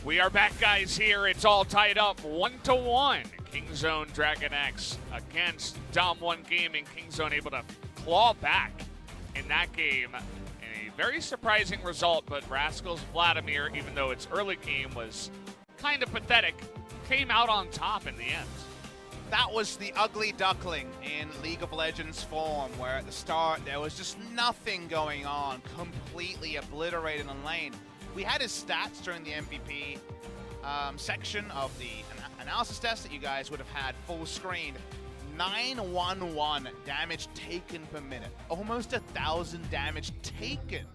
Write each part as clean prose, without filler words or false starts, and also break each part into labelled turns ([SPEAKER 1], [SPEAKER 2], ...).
[SPEAKER 1] We are back, guys, here. It's all tied up 1-1. Kingzone Dragon X against DAMWON Gaming. Kingzone able to claw back in that game. And a very surprising result, but Rascal's Vladimir, even though its early game was kind of pathetic, came out on top in the end.
[SPEAKER 2] That was the ugly duckling in League of Legends form, where at the start there was just nothing going on, completely obliterated on lane. We had his stats during the MVP section of the analysis test that you guys would have had full screen. 911 damage taken per minute. Almost 1,000 damage taken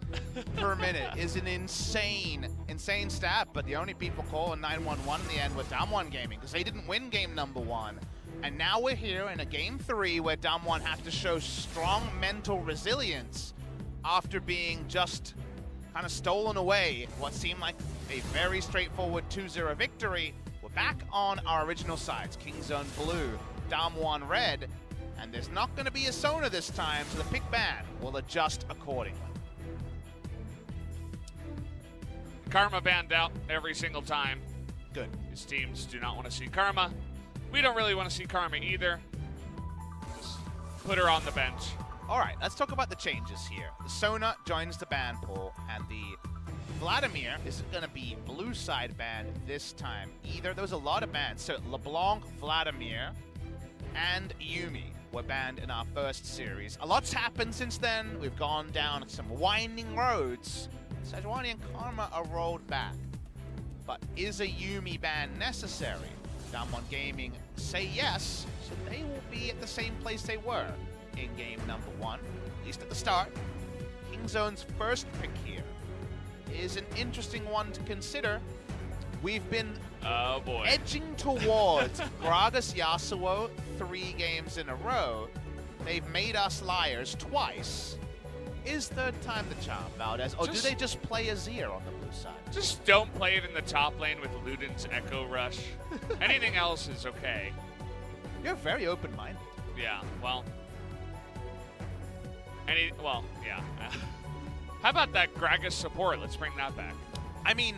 [SPEAKER 2] per minute is an insane stat, but the only people calling 911 in the end were DAMWON Gaming, because they didn't win game number 1. And now we're here in a game 3 where DAMWON have to show strong mental resilience after being just kind of stolen away what seemed like a very straightforward 2-0 victory. We're back on our original sides. Kingzone blue, DAMWON red, and there's not going to be a Sona this time, so the pick ban will adjust accordingly.
[SPEAKER 1] Karma banned out every single time.
[SPEAKER 2] Good.
[SPEAKER 1] His teams do not want to see Karma. We don't really want to see Karma either. Just put her on the bench.
[SPEAKER 2] All right, let's talk about the changes here. The Sona joins the ban pool, and the Vladimir isn't going to be blue side banned this time either. There was a lot of bans. So LeBlanc, Vladimir, and Yuumi were banned in our first series. A lot's happened since then. We've gone down some winding roads. Sejuani and Karma are rolled back. But is a Yuumi ban necessary? DAMWON Gaming say yes, so they will be at the same place they were in game number 1, at least at the start. Kingzone's first pick here is an interesting one to consider. We've been edging towards Gragas Yasuo 3 games in a row. They've made us liars twice. Is third time the charm, Valdez? Or do they just play Azir on the blue side?
[SPEAKER 1] Just don't play it in the top lane with Luden's Echo Rush. Anything else is okay.
[SPEAKER 2] You're very open-minded.
[SPEAKER 1] Yeah, well. Yeah. How about that Gragas support? Let's bring that back.
[SPEAKER 2] I mean,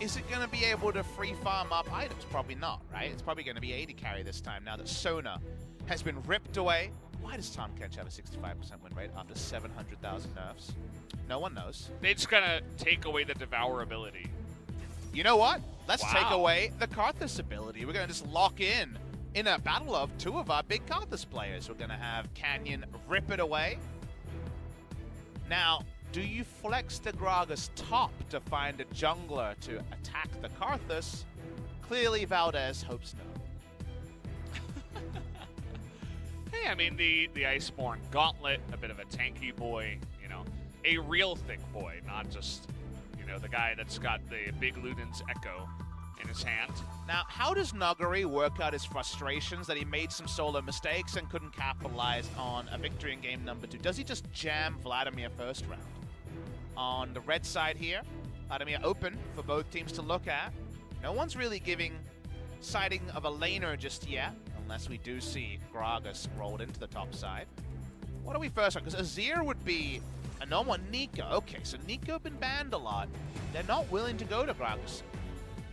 [SPEAKER 2] is it going to be able to free farm up items? Probably not, right? It's probably going to be AD carry this time now that Sona has been ripped away. Why does Tahm Kench have a 65% win rate after 700,000 nerfs? No one knows.
[SPEAKER 1] They're just going to take away the Devour ability.
[SPEAKER 2] You know what? Let's take away the Karthus ability. We're going to just lock in a battle of 2 of our big Karthus players. We're going to have Canyon rip it away. Now, do you flex the Gragas top to find a jungler to attack the Karthus? Clearly, Valdez hopes no.
[SPEAKER 1] Hey, I mean, the Iceborne Gauntlet, a bit of a tanky boy, you know, a real thick boy, not just, you know, the guy that's got the big Luden's Echo in his hand.
[SPEAKER 2] Now, how does Nuguri work out his frustrations that he made some solo mistakes and couldn't capitalize on a victory in game number 2? Does he just jam Vladimir first round? On the red side here, Vladimir open for both teams to look at. No one's really giving sighting of a laner just yet, unless we do see Gragas rolled into the top side. What are we first on? Because Azir would be a normal one. Nico. Okay, so Nico been banned a lot. They're not willing to go to Gragas.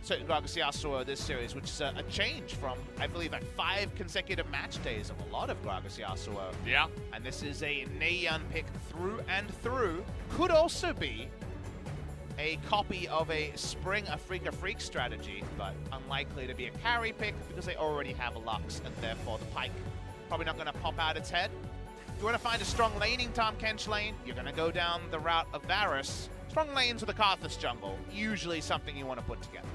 [SPEAKER 2] So Gragas Yasuo this series, which is a change from, I believe, like 5 consecutive match days of a lot of Gragas Yasuo.
[SPEAKER 1] Yeah.
[SPEAKER 2] And this is a Naehyun pick through and through. Could also be a copy of a Spring a FLICKR strategy, but unlikely to be a carry pick because they already have a Lux, and therefore the Pyke probably not going to pop out its head. If you want to find a strong laning Tahm Kench lane, you're going to go down the route of Varus. Strong lanes with a Karthus jungle, usually something you want to put together.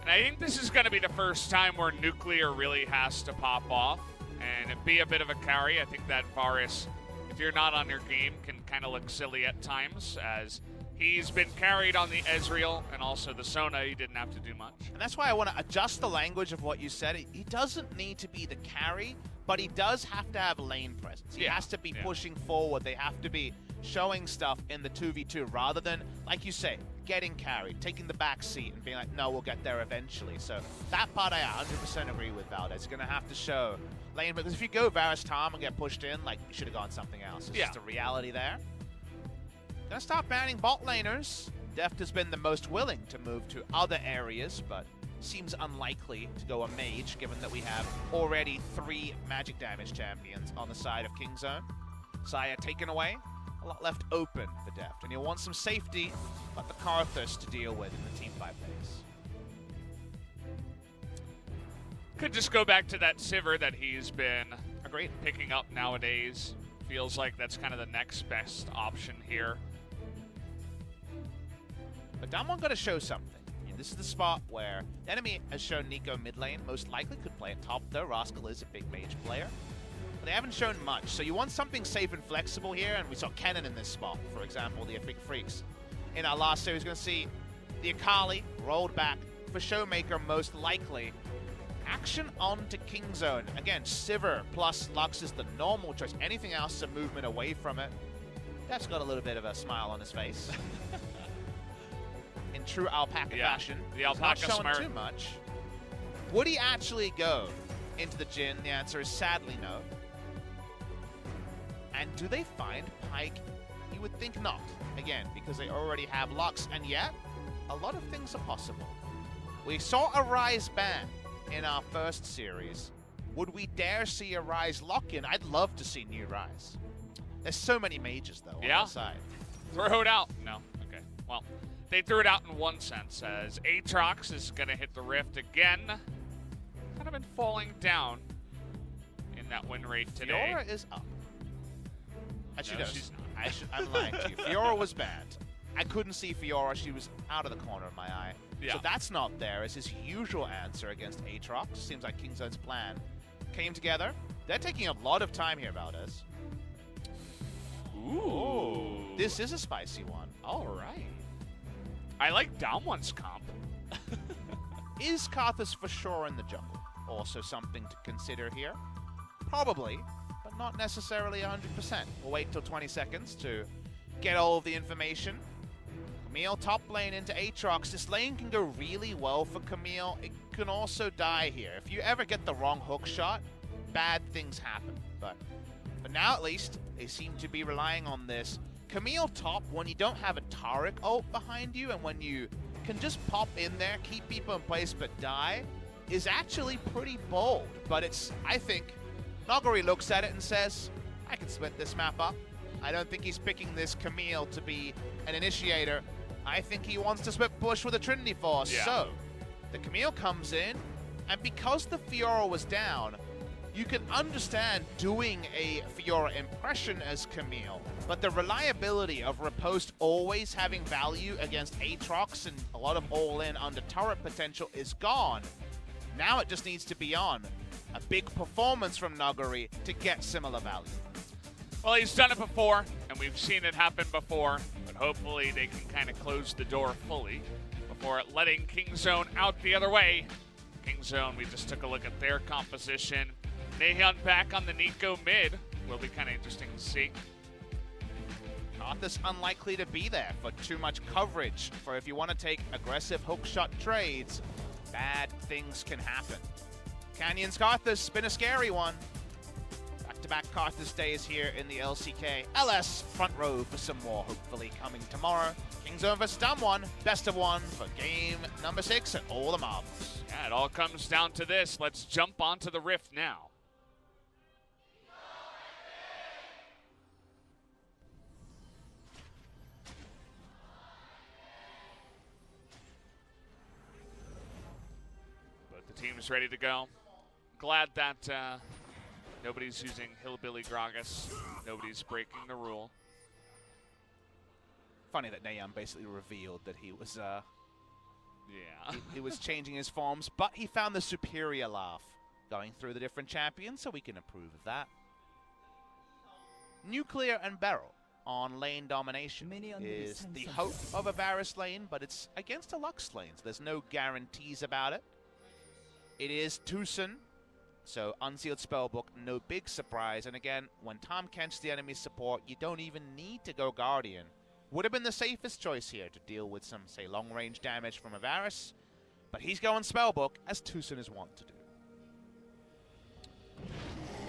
[SPEAKER 1] And I think this is going to be the first time where Nuclear really has to pop off and be a bit of a carry. I think that Varus, if you're not on your game, can kind of look silly at times, as he's been carried on the Ezreal and also the Sona. He didn't have to do much.
[SPEAKER 2] And that's why I want to adjust the language of what you said. He doesn't need to be the carry, but he does have to have lane presence. He has to be pushing forward. They have to be showing stuff in the 2v2 rather than, like you say, getting carried, taking the back seat and being like, no, we'll get there eventually. So that part I 100% agree with Valdez. You're going to have to show lane, because if you go Varus Tahm and get pushed in, like, you should have gone something else. It's just a reality there. Gonna start banning bot laners. Deft has been the most willing to move to other areas, but seems unlikely to go a mage, given that we have already 3 magic damage champions on the side of Kingzone. Saya taken away, a lot left open for Deft, and he'll want some safety, but the Karthus to deal with in the team fight phase.
[SPEAKER 1] Could just go back to that Sivir that he's been
[SPEAKER 2] Agreed.
[SPEAKER 1] picking up nowadays. Feels like that's kind of the next best option here.
[SPEAKER 2] But DAMWON got to show something. This is the spot where the enemy has shown Neeko mid lane, most likely could play at top, though Rascal is a big mage player. But they haven't shown much, so you want something safe and flexible here, and we saw Kennen in this spot, for example, the Epic Freaks. In our last series, we're going to see the Akali rolled back for ShowMaker, most likely. Action on to Kingzone. Again, Sivir plus Lux is the normal choice. Anything else is a movement away from it. That's got a little bit of a smile on his face. In true alpaca fashion.
[SPEAKER 1] The alpaca
[SPEAKER 2] not showing
[SPEAKER 1] smile.
[SPEAKER 2] too much. Would he actually go into the Jhin? The answer is sadly no. And do they find Pyke? You would think not. Again, because they already have Lux, and yet, a lot of things are possible. We saw a Ryze ban in our first series. Would we dare see a Ryze lock-in? I'd love to see new Ryze. There's so many mages, though, on the side.
[SPEAKER 1] Throw it out. No. Okay. Well, they threw it out in one sense, as Aatrox is going to hit the Rift again. Kind of been falling down in that win rate today.
[SPEAKER 2] Fiora is up. Actually,
[SPEAKER 1] No,
[SPEAKER 2] no,
[SPEAKER 1] she's not.
[SPEAKER 2] I'm lying to you. Fiora was bad. I couldn't see Fiora. She was out of the corner of my eye.
[SPEAKER 1] Yeah.
[SPEAKER 2] So that's not there as his usual answer against Aatrox. Seems like Kingzone's plan came together. They're taking a lot of time here, Valdez.
[SPEAKER 1] Ooh.
[SPEAKER 2] This is a spicy one.
[SPEAKER 1] All right. I like DAMWON's comp.
[SPEAKER 2] Is Karthus for sure in the jungle? Also something to consider here. Probably, but not necessarily 100%. We'll wait till 20 seconds to get all of the information. Camille top lane into Aatrox. This lane can go really well for Camille. It can also die here. If you ever get the wrong hook shot, bad things happen. But now at least, they seem to be relying on this. Camille top, when you don't have a Taric ult behind you, and when you can just pop in there, keep people in place but die, is actually pretty bold. But it's, I think, Nuguri looks at it and says, I can split this map up. I don't think he's picking this Camille to be an initiator. I think he wants to split push with a Trinity Force.
[SPEAKER 1] Yeah.
[SPEAKER 2] So, the Camille comes in, and because the Fiora was down, you can understand doing a Fiora impression as Camille, but the reliability of Riposte always having value against Aatrox and a lot of all-in under turret potential is gone. Now it just needs to be on a big performance from Nuguri to get similar value.
[SPEAKER 1] Well, he's done it before, and we've seen it happen before, but hopefully they can kind of close the door fully before letting Kingzone out the other way. Kingzone, we just took a look at their composition. Naehyun back on the Neeko mid. Will be kind of interesting to see.
[SPEAKER 2] Karthus unlikely to be there for too much coverage. For if you want to take aggressive hookshot trades, bad things can happen. Canyon's Karthus, been a scary one. Back-to-back Karthus days here in the LCK. LS front row for some more, hopefully coming tomorrow. Kingzone vs DAMWON, best of one for game number 6 and all the marbles.
[SPEAKER 1] Yeah, it all comes down to this. Let's jump onto the Rift now. But the team's ready to go. Glad that nobody's using Hillbilly Gragas. Nobody's breaking the rule.
[SPEAKER 2] Funny that Naehyun basically revealed that he was
[SPEAKER 1] Yeah.
[SPEAKER 2] he was changing his forms, but he found the superior laugh going through the different champions, so we can approve of that. Nuclear and BeryL on lane domination is the hope of a Varus lane, but it's against a Lux lane, so there's no guarantees about it. It is TusiN, so unsealed spellbook, no big surprise. And again, when Tom Kent's the enemy support, you don't even need to go Guardian. Would have been the safest choice here to deal with some, say, long-range damage from a Varus, but he's going spellbook, as TusiN is wont to do.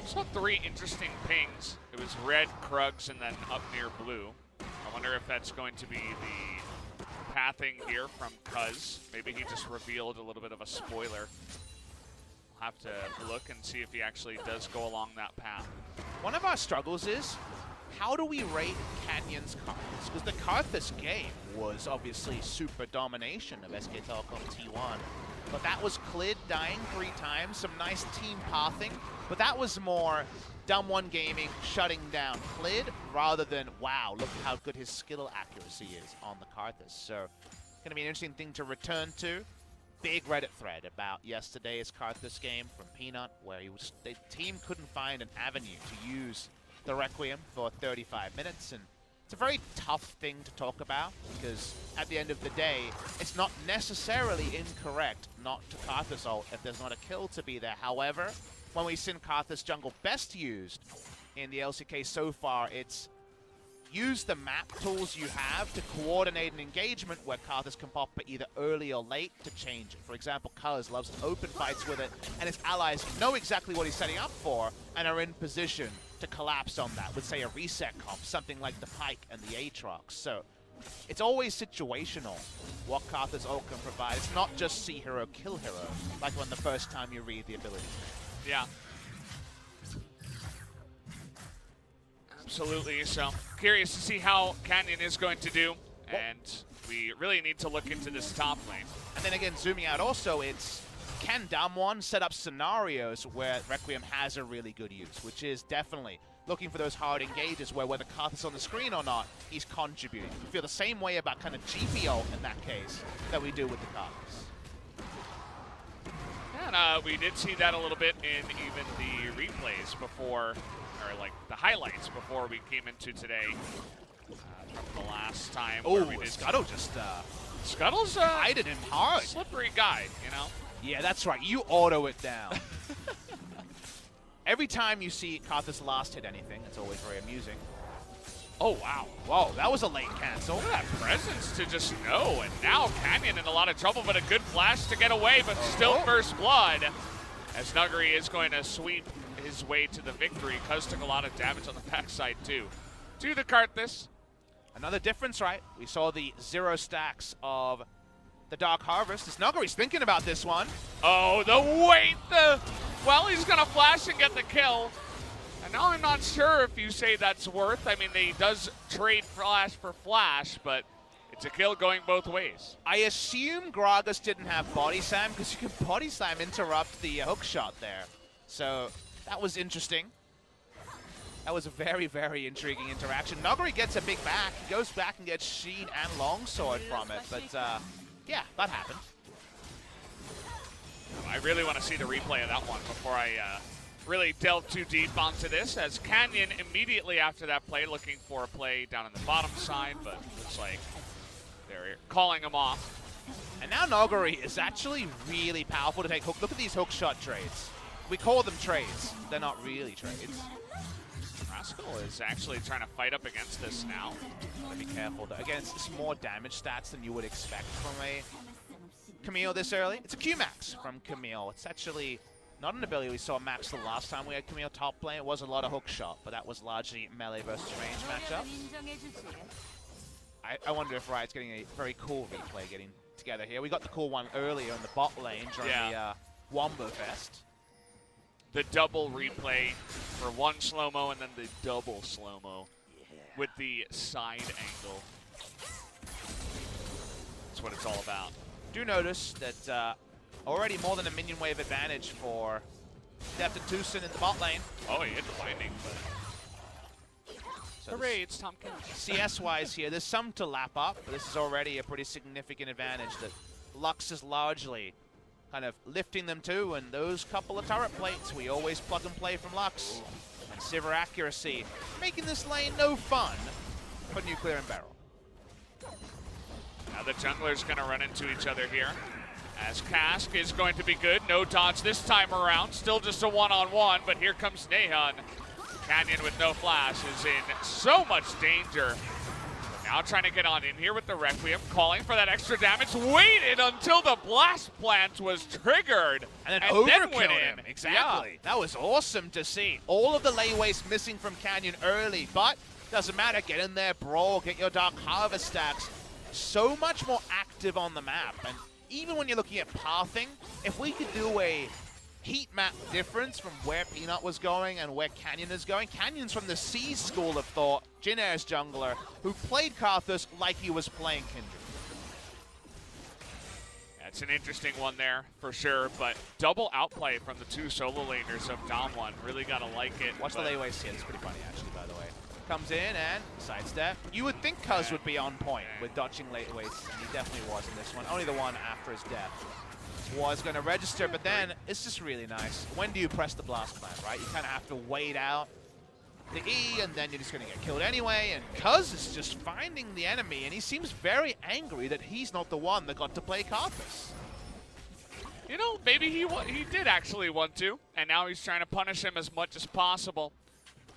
[SPEAKER 1] We saw 3 interesting pings. It was red, Krugs, and then up near blue. I wonder if that's going to be the pathing here from Cuzz. Maybe he just revealed a little bit of a spoiler. We'll have to look and see if he actually does go along that path.
[SPEAKER 2] One of our struggles is, how do we rate Canyon's Karthus? Because the Karthus game was obviously super domination of SK Telecom T1. But that was Clid dying 3 times, some nice team pathing. But that was more DWG Gaming shutting down Clid rather than, wow, look how good his skill accuracy is on the Karthus. So, going to be an interesting thing to return to. Big Reddit thread about yesterday's Karthus game from Peanut, where the team couldn't find an avenue to use the Requiem for 35 minutes, and it's a very tough thing to talk about, because at the end of the day, it's not necessarily incorrect not to Karthus ult if there's not a kill to be there. However, when we've seen Karthus jungle best used in the LCK so far, it's use the map tools you have to coordinate an engagement where Karthus can pop it either early or late to change it. For example, Cuzz loves open fights with it, and his allies know exactly what he's setting up for and are in position to collapse on that with, say, a reset comp, something like the Pyke and the Aatrox. So it's always situational what Karthus ult can provide. It's not just see hero, kill hero, like when the first time you read the ability.
[SPEAKER 1] Yeah. Absolutely. So curious to see how Canyon is going to do, and we really need to look into this top lane.
[SPEAKER 2] And then again, zooming out also, it's can DAMWON set up scenarios where Requiem has a really good use, which is definitely looking for those hard engages where whether Karthus on the screen or not, he's contributing. We feel the same way about kind of GP ult in that case that we do with the Karthus.
[SPEAKER 1] And we did see that a little bit in even the replays before, or like the highlights before we came into today. From the last time.
[SPEAKER 2] Oh, Scuttle just
[SPEAKER 1] Scuttle's
[SPEAKER 2] guided him hard.
[SPEAKER 1] Slippery guy, you know.
[SPEAKER 2] Yeah, that's right. You auto it down. Every time you see Karthus last hit anything, it's always very amusing. Oh, wow. Whoa, that was a late cancel.
[SPEAKER 1] Look at that presence to just know. And now Canyon in a lot of trouble, but a good flash to get away, but still first blood. As Nuguri is going to sweep his way to the victory. Cuzz took a lot of damage on the backside, too. To the Karthus.
[SPEAKER 2] Another difference, right? We saw the 0 stacks of the Dark Harvest. As Nuguri's thinking about this one.
[SPEAKER 1] Oh, the wait! Well, he's going to flash and get the kill. And now I'm not sure if you say that's worth. I mean, he does trade flash for flash, but it's a kill going both ways.
[SPEAKER 2] I assume Gragas didn't have body slam, because you can body slam interrupt the hook shot there. So that was interesting. That was a very, very intriguing interaction. Nuguri gets a big back. He goes back and gets Sheen and Longsword from it. But, yeah, that happened.
[SPEAKER 1] I really want to see the replay of that one before I really delve too deep onto this, as Canyon immediately after that play looking for a play down on the bottom side, but looks like they're calling him off.
[SPEAKER 2] And now Nuguri is actually really powerful to take hook. Look at these hook shot trades. We call them trades. They're not really trades.
[SPEAKER 1] Rascal is actually trying to fight up against this now.
[SPEAKER 2] Gotta be careful though. Again, it's more damage stats than you would expect from a Camille this early. It's a Q-Max from Camille. It's actually not an ability we saw Max the last time we had Camille top lane. It was a lot of hook shot, but that was largely melee versus range matchup. I wonder if Riot's getting a very cool replay getting together here. We got the cool one earlier in the bot lane during the Wombo Fest.
[SPEAKER 1] The double replay for one slow-mo and then the double slow-mo with the side angle. That's what it's all about.
[SPEAKER 2] Do notice that already more than a minion wave advantage for Deft and TusiN in the bot lane.
[SPEAKER 1] Oh, he hit the binding, but... So hooray, it's Tom King.
[SPEAKER 2] CS-wise here, there's some to lap up, but this is already a pretty significant advantage that Lux is largely kind of lifting them to, and those couple of turret plates, we always plug and play from Lux. And Sivir accuracy, making this lane no fun for Nuclear and BeryL.
[SPEAKER 1] Now the jungler's going to run into each other here, as Cask is going to be good. No dodge this time around, still just a one-on-one, but here comes Naehyun. Canyon with no flash is in so much danger. Now trying to get on in here with the Requiem, calling for that extra damage. Waited until the blast plant was triggered,
[SPEAKER 2] and then
[SPEAKER 1] went
[SPEAKER 2] him.
[SPEAKER 1] in.
[SPEAKER 2] Exactly. Yeah. That was awesome to see. All of the layways missing from Canyon early, but Doesn't matter, get in there, brawl, get your Dark Harvest stacks. So much more active on the map. And even when you're looking at pathing, if we could do a heat map difference from where Peanut was going and where Canyon is going. Canyon's from the C school of thought, Jin Air's jungler, who played Karthus like he was playing Kindred.
[SPEAKER 1] That's an interesting one there, for sure, but double outplay from the two solo laners of DAMWON. Really gotta like it.
[SPEAKER 2] Watch the layaways here, it's pretty funny actually, by the way. Comes in and sidestep. You would think Cuzz would be on point with dodging layaways, and he definitely was in this one. Only the one after his death was going to register, but then it's just really nice. When do you press the blast plan, right? You kind of have to wait out the E, and then you're just going to get killed anyway, and Cuzz is just finding the enemy, and he seems very angry that he's not the one that got to play Karthus.
[SPEAKER 1] You know, maybe he did actually want to, and now he's trying to punish him as much as possible.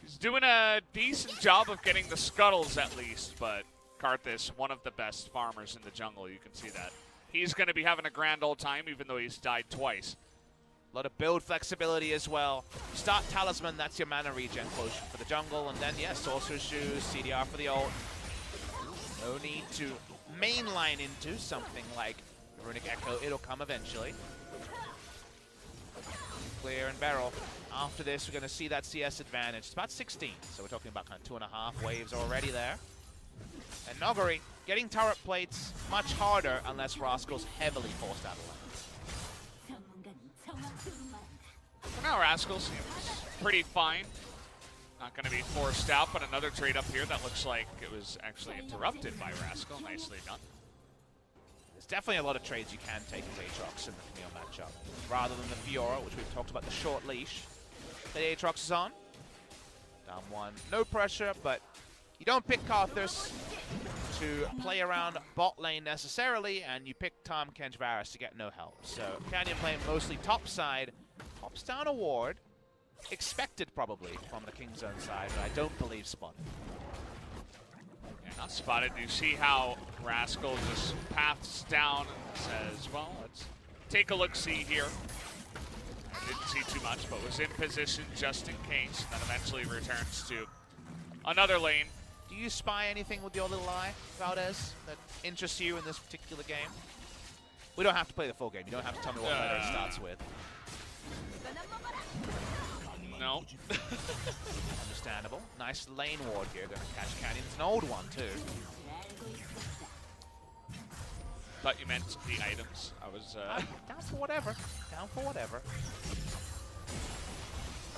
[SPEAKER 1] He's doing a decent job of getting the scuttles at least, but Karthus, one of the best farmers in the jungle, you can see that. He's going to be having a grand old time, even though he's died twice.
[SPEAKER 2] A lot of build flexibility as well. Start Talisman, that's your mana regen potion for the jungle, and then, yeah, Sorcerer's Shoes, CDR for the ult. No need to mainline into something like Runic Echo. It'll come eventually. Clear and BeryL. After this, we're going to see that CS advantage. It's about 16, so we're talking about kind of 2.5 waves already there. And Nuguri getting turret plates much harder unless Rascal's heavily forced out of lane.
[SPEAKER 1] For now, Rascal seems pretty fine. Not going to be forced out, but another trade up here that looks like it was actually interrupted by Rascal. Nicely done.
[SPEAKER 2] There's definitely a lot of trades you can take with Aatrox in the Camille matchup, rather than the Fiora, which we've talked about, the short leash that Aatrox is on. DAMWON, no pressure, but you don't pick Karthus to play around bot lane necessarily, and you pick Tom Kenjvaris to get no help. So Canyon playing mostly top side, pops down a ward, expected probably from the Kingzone side, but I don't believe spotted.
[SPEAKER 1] Yeah, not spotted. You see how Rascal just paths down and says, well, let's take a look-see here. I didn't see too much, but was in position just in case, then eventually returns to another lane.
[SPEAKER 2] Do you spy anything with your little eye, Valdez, that interests you in this particular game? We don't have to play the full game. You don't have to tell me what letter it starts with.
[SPEAKER 1] No.
[SPEAKER 2] Understandable. Nice lane ward here. Going to catch Canyon. It's an old one, too.
[SPEAKER 1] Thought you meant the items. I was...
[SPEAKER 2] down for whatever. Down for whatever.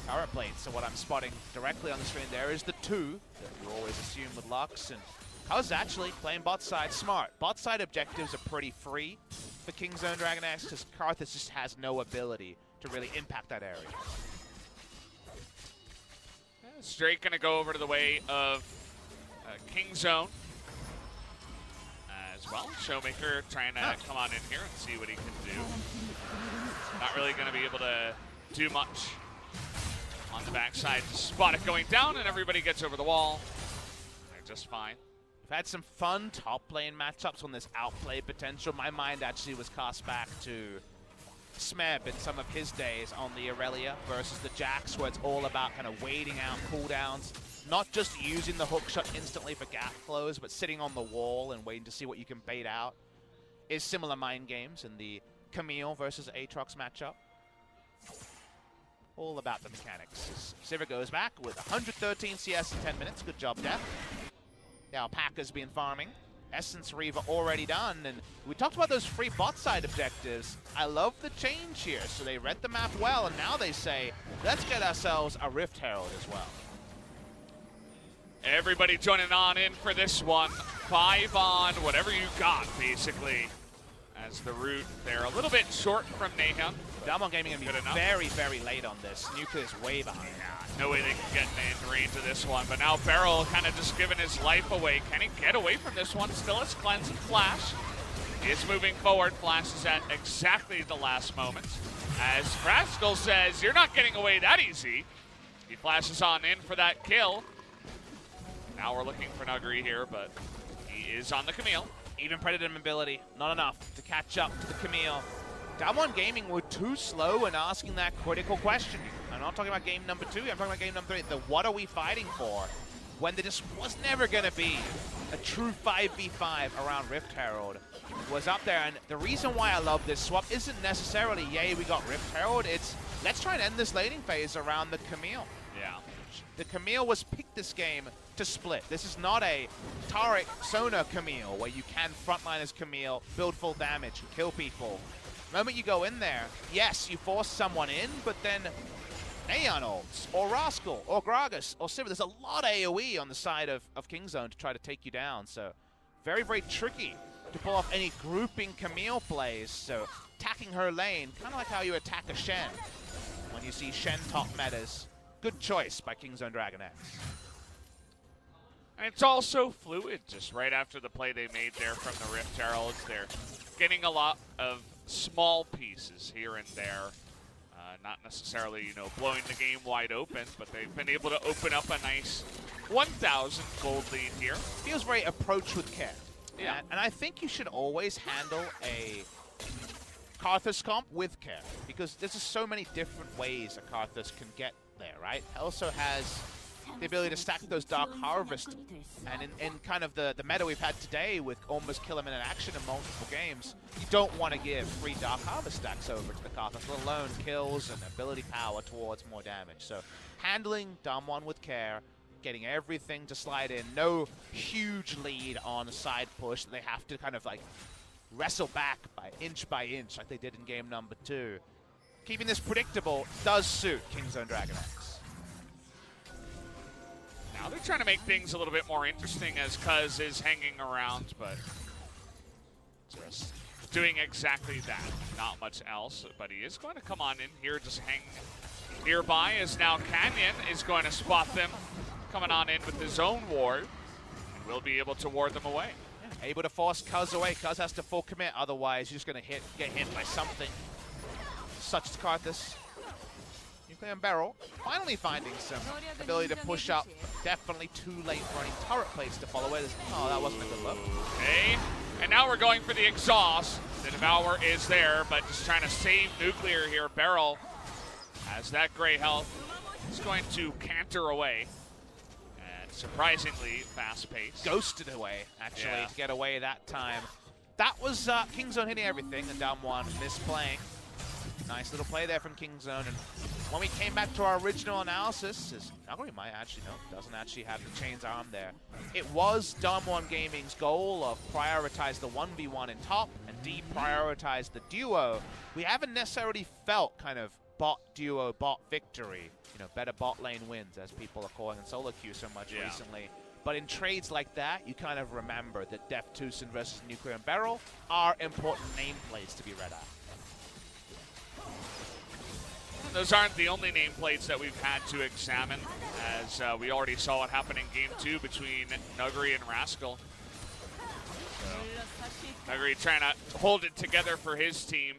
[SPEAKER 2] Turret plates, so what I'm spotting directly on the screen there is the 2 that you always assume with Lux, and Cuzz actually playing bot side smart. Bot side objectives are pretty free for Kingzone Dragon X because Karthus just has no ability to really impact that area.
[SPEAKER 1] Yeah, straight gonna go over to the way of Kingzone as well. ShowMaker trying to come on in here and see what he can do. Not really gonna be able to do much on the backside. Spot it going down, and everybody gets over the wall. They're just fine.
[SPEAKER 2] We've had some fun top lane matchups on this outplay potential. My mind actually was cast back to Smeb in some of his days on the Aurelia versus the Jax, where it's all about kind of waiting out cooldowns, not just using the hook shot instantly for gap close, but sitting on the wall and waiting to see what you can bait out. Is similar mind games in the Camille versus Aatrox matchup. All about the mechanics. Sivir goes back with 113 CS in 10 minutes. Good job, Deft. Now Packer's been farming. Essence Reaver already done. And we talked about those free bot side objectives. I love the change here. So they read the map well, and now they say, let's get ourselves a Rift Herald as well.
[SPEAKER 1] Everybody joining on in for this one. 5 on whatever you got, basically. As the root, they're a little bit short from Naehyun.
[SPEAKER 2] DWG Gaming going to be very, very late on this. Nuclear's way behind.
[SPEAKER 1] Yeah, no way they can get in range of this one. But now BeryL kind of just giving his life away. Can he get away from this one? Still has Cleanse and Flash. He is moving forward. Flash is at exactly the last moment. As Rascal says, you're not getting away that easy. He flashes on in for that kill. Now we're looking for Nuguri here, but he is on the Camille.
[SPEAKER 2] Even Predator mobility, not enough to catch up to the Camille. DWG Gaming were too slow in asking that critical question. I'm not talking about game number 2, I'm talking about game number 3. The what are we fighting for? when there just was never going to be a true 5v5 around Rift Herald, was up there. And the reason why I love this swap isn't necessarily, yay, we got Rift Herald. It's, let's try and end this laning phase around the Camille.
[SPEAKER 1] Yeah.
[SPEAKER 2] The Camille was picked this game to split. This is not a Taric Sona Camille where you can frontline as Camille, build full damage, and kill people. The moment you go in there, yes, you force someone in, but then Naehyun ults, or Rascal, or Gragas, or Sivir. There's a lot of AoE on the side of Kingzone to try to take you down. So very, very tricky to pull off any grouping Camille plays. So attacking her lane, kind of like how you attack a Shen when you see Shen top metas. Good choice by Kingzone Dragon X.
[SPEAKER 1] And it's also fluid, just right after the play they made there from the Rift Heralds. They're getting a lot of small pieces here and there. Not necessarily, you know, blowing the game wide open, but they've been able to open up a nice 1,000 gold lead here.
[SPEAKER 2] Feels very approach with care.
[SPEAKER 1] Yeah.
[SPEAKER 2] And I think you should always handle a Karthus comp with care, because there's just so many different ways a Karthus can get there, right? It also has the ability to stack those Dark Harvest, and in kind of the meta we've had today with almost kill him in an action in multiple games, you don't want to give 3 Dark Harvest stacks over to the Karthus, let alone kills and ability power towards more damage. So handling DAMWON with care, getting everything to slide in, no huge lead on a side push that they have to kind of like wrestle back by inch like they did in game number 2. Keeping this predictable does suit Kingzone Dragon X.
[SPEAKER 1] Now they're trying to make things a little bit more interesting as Cuzz is hanging around, but just doing exactly that. Not much else, but he is going to come on in here, just hang nearby, as now Canyon is going to spot them coming on in with his own ward, and will be able to ward them away.
[SPEAKER 2] Yeah, able to force Cuzz away. Cuzz has to full commit, otherwise he's just going to get hit by something. Such as Karthus. Nuclear and BeryL finally finding some ability to push up. Definitely too late for any turret plates to follow it. Oh, that wasn't a good look.
[SPEAKER 1] Okay, and now we're going for the exhaust. The Devour is there, but just trying to save Nuclear here. BeryL has that gray health. He's going to canter away. And surprisingly fast-paced.
[SPEAKER 2] Ghosted away, actually, to get away that time. That was Kingzone hitting everything, and DAMWON misplaying. Nice little play there from Kingzone. And when we came back to our original analysis, Nuguri might actually, no, doesn't actually have the chain's arm there. It was DAMWON Gaming's goal of prioritize the 1v1 in top and deprioritize the duo. We haven't necessarily felt kind of bot duo, bot victory, you know, better bot lane wins, as people are calling in solo queue so much recently. But in trades like that, you kind of remember that Deft, TusiN versus Nuclear and BeryL are important nameplates to be read at.
[SPEAKER 1] Those aren't the only nameplates that we've had to examine, as we already saw what happened in Game 2 between Nuguri and Rascal. So, Nuguri trying to hold it together for his team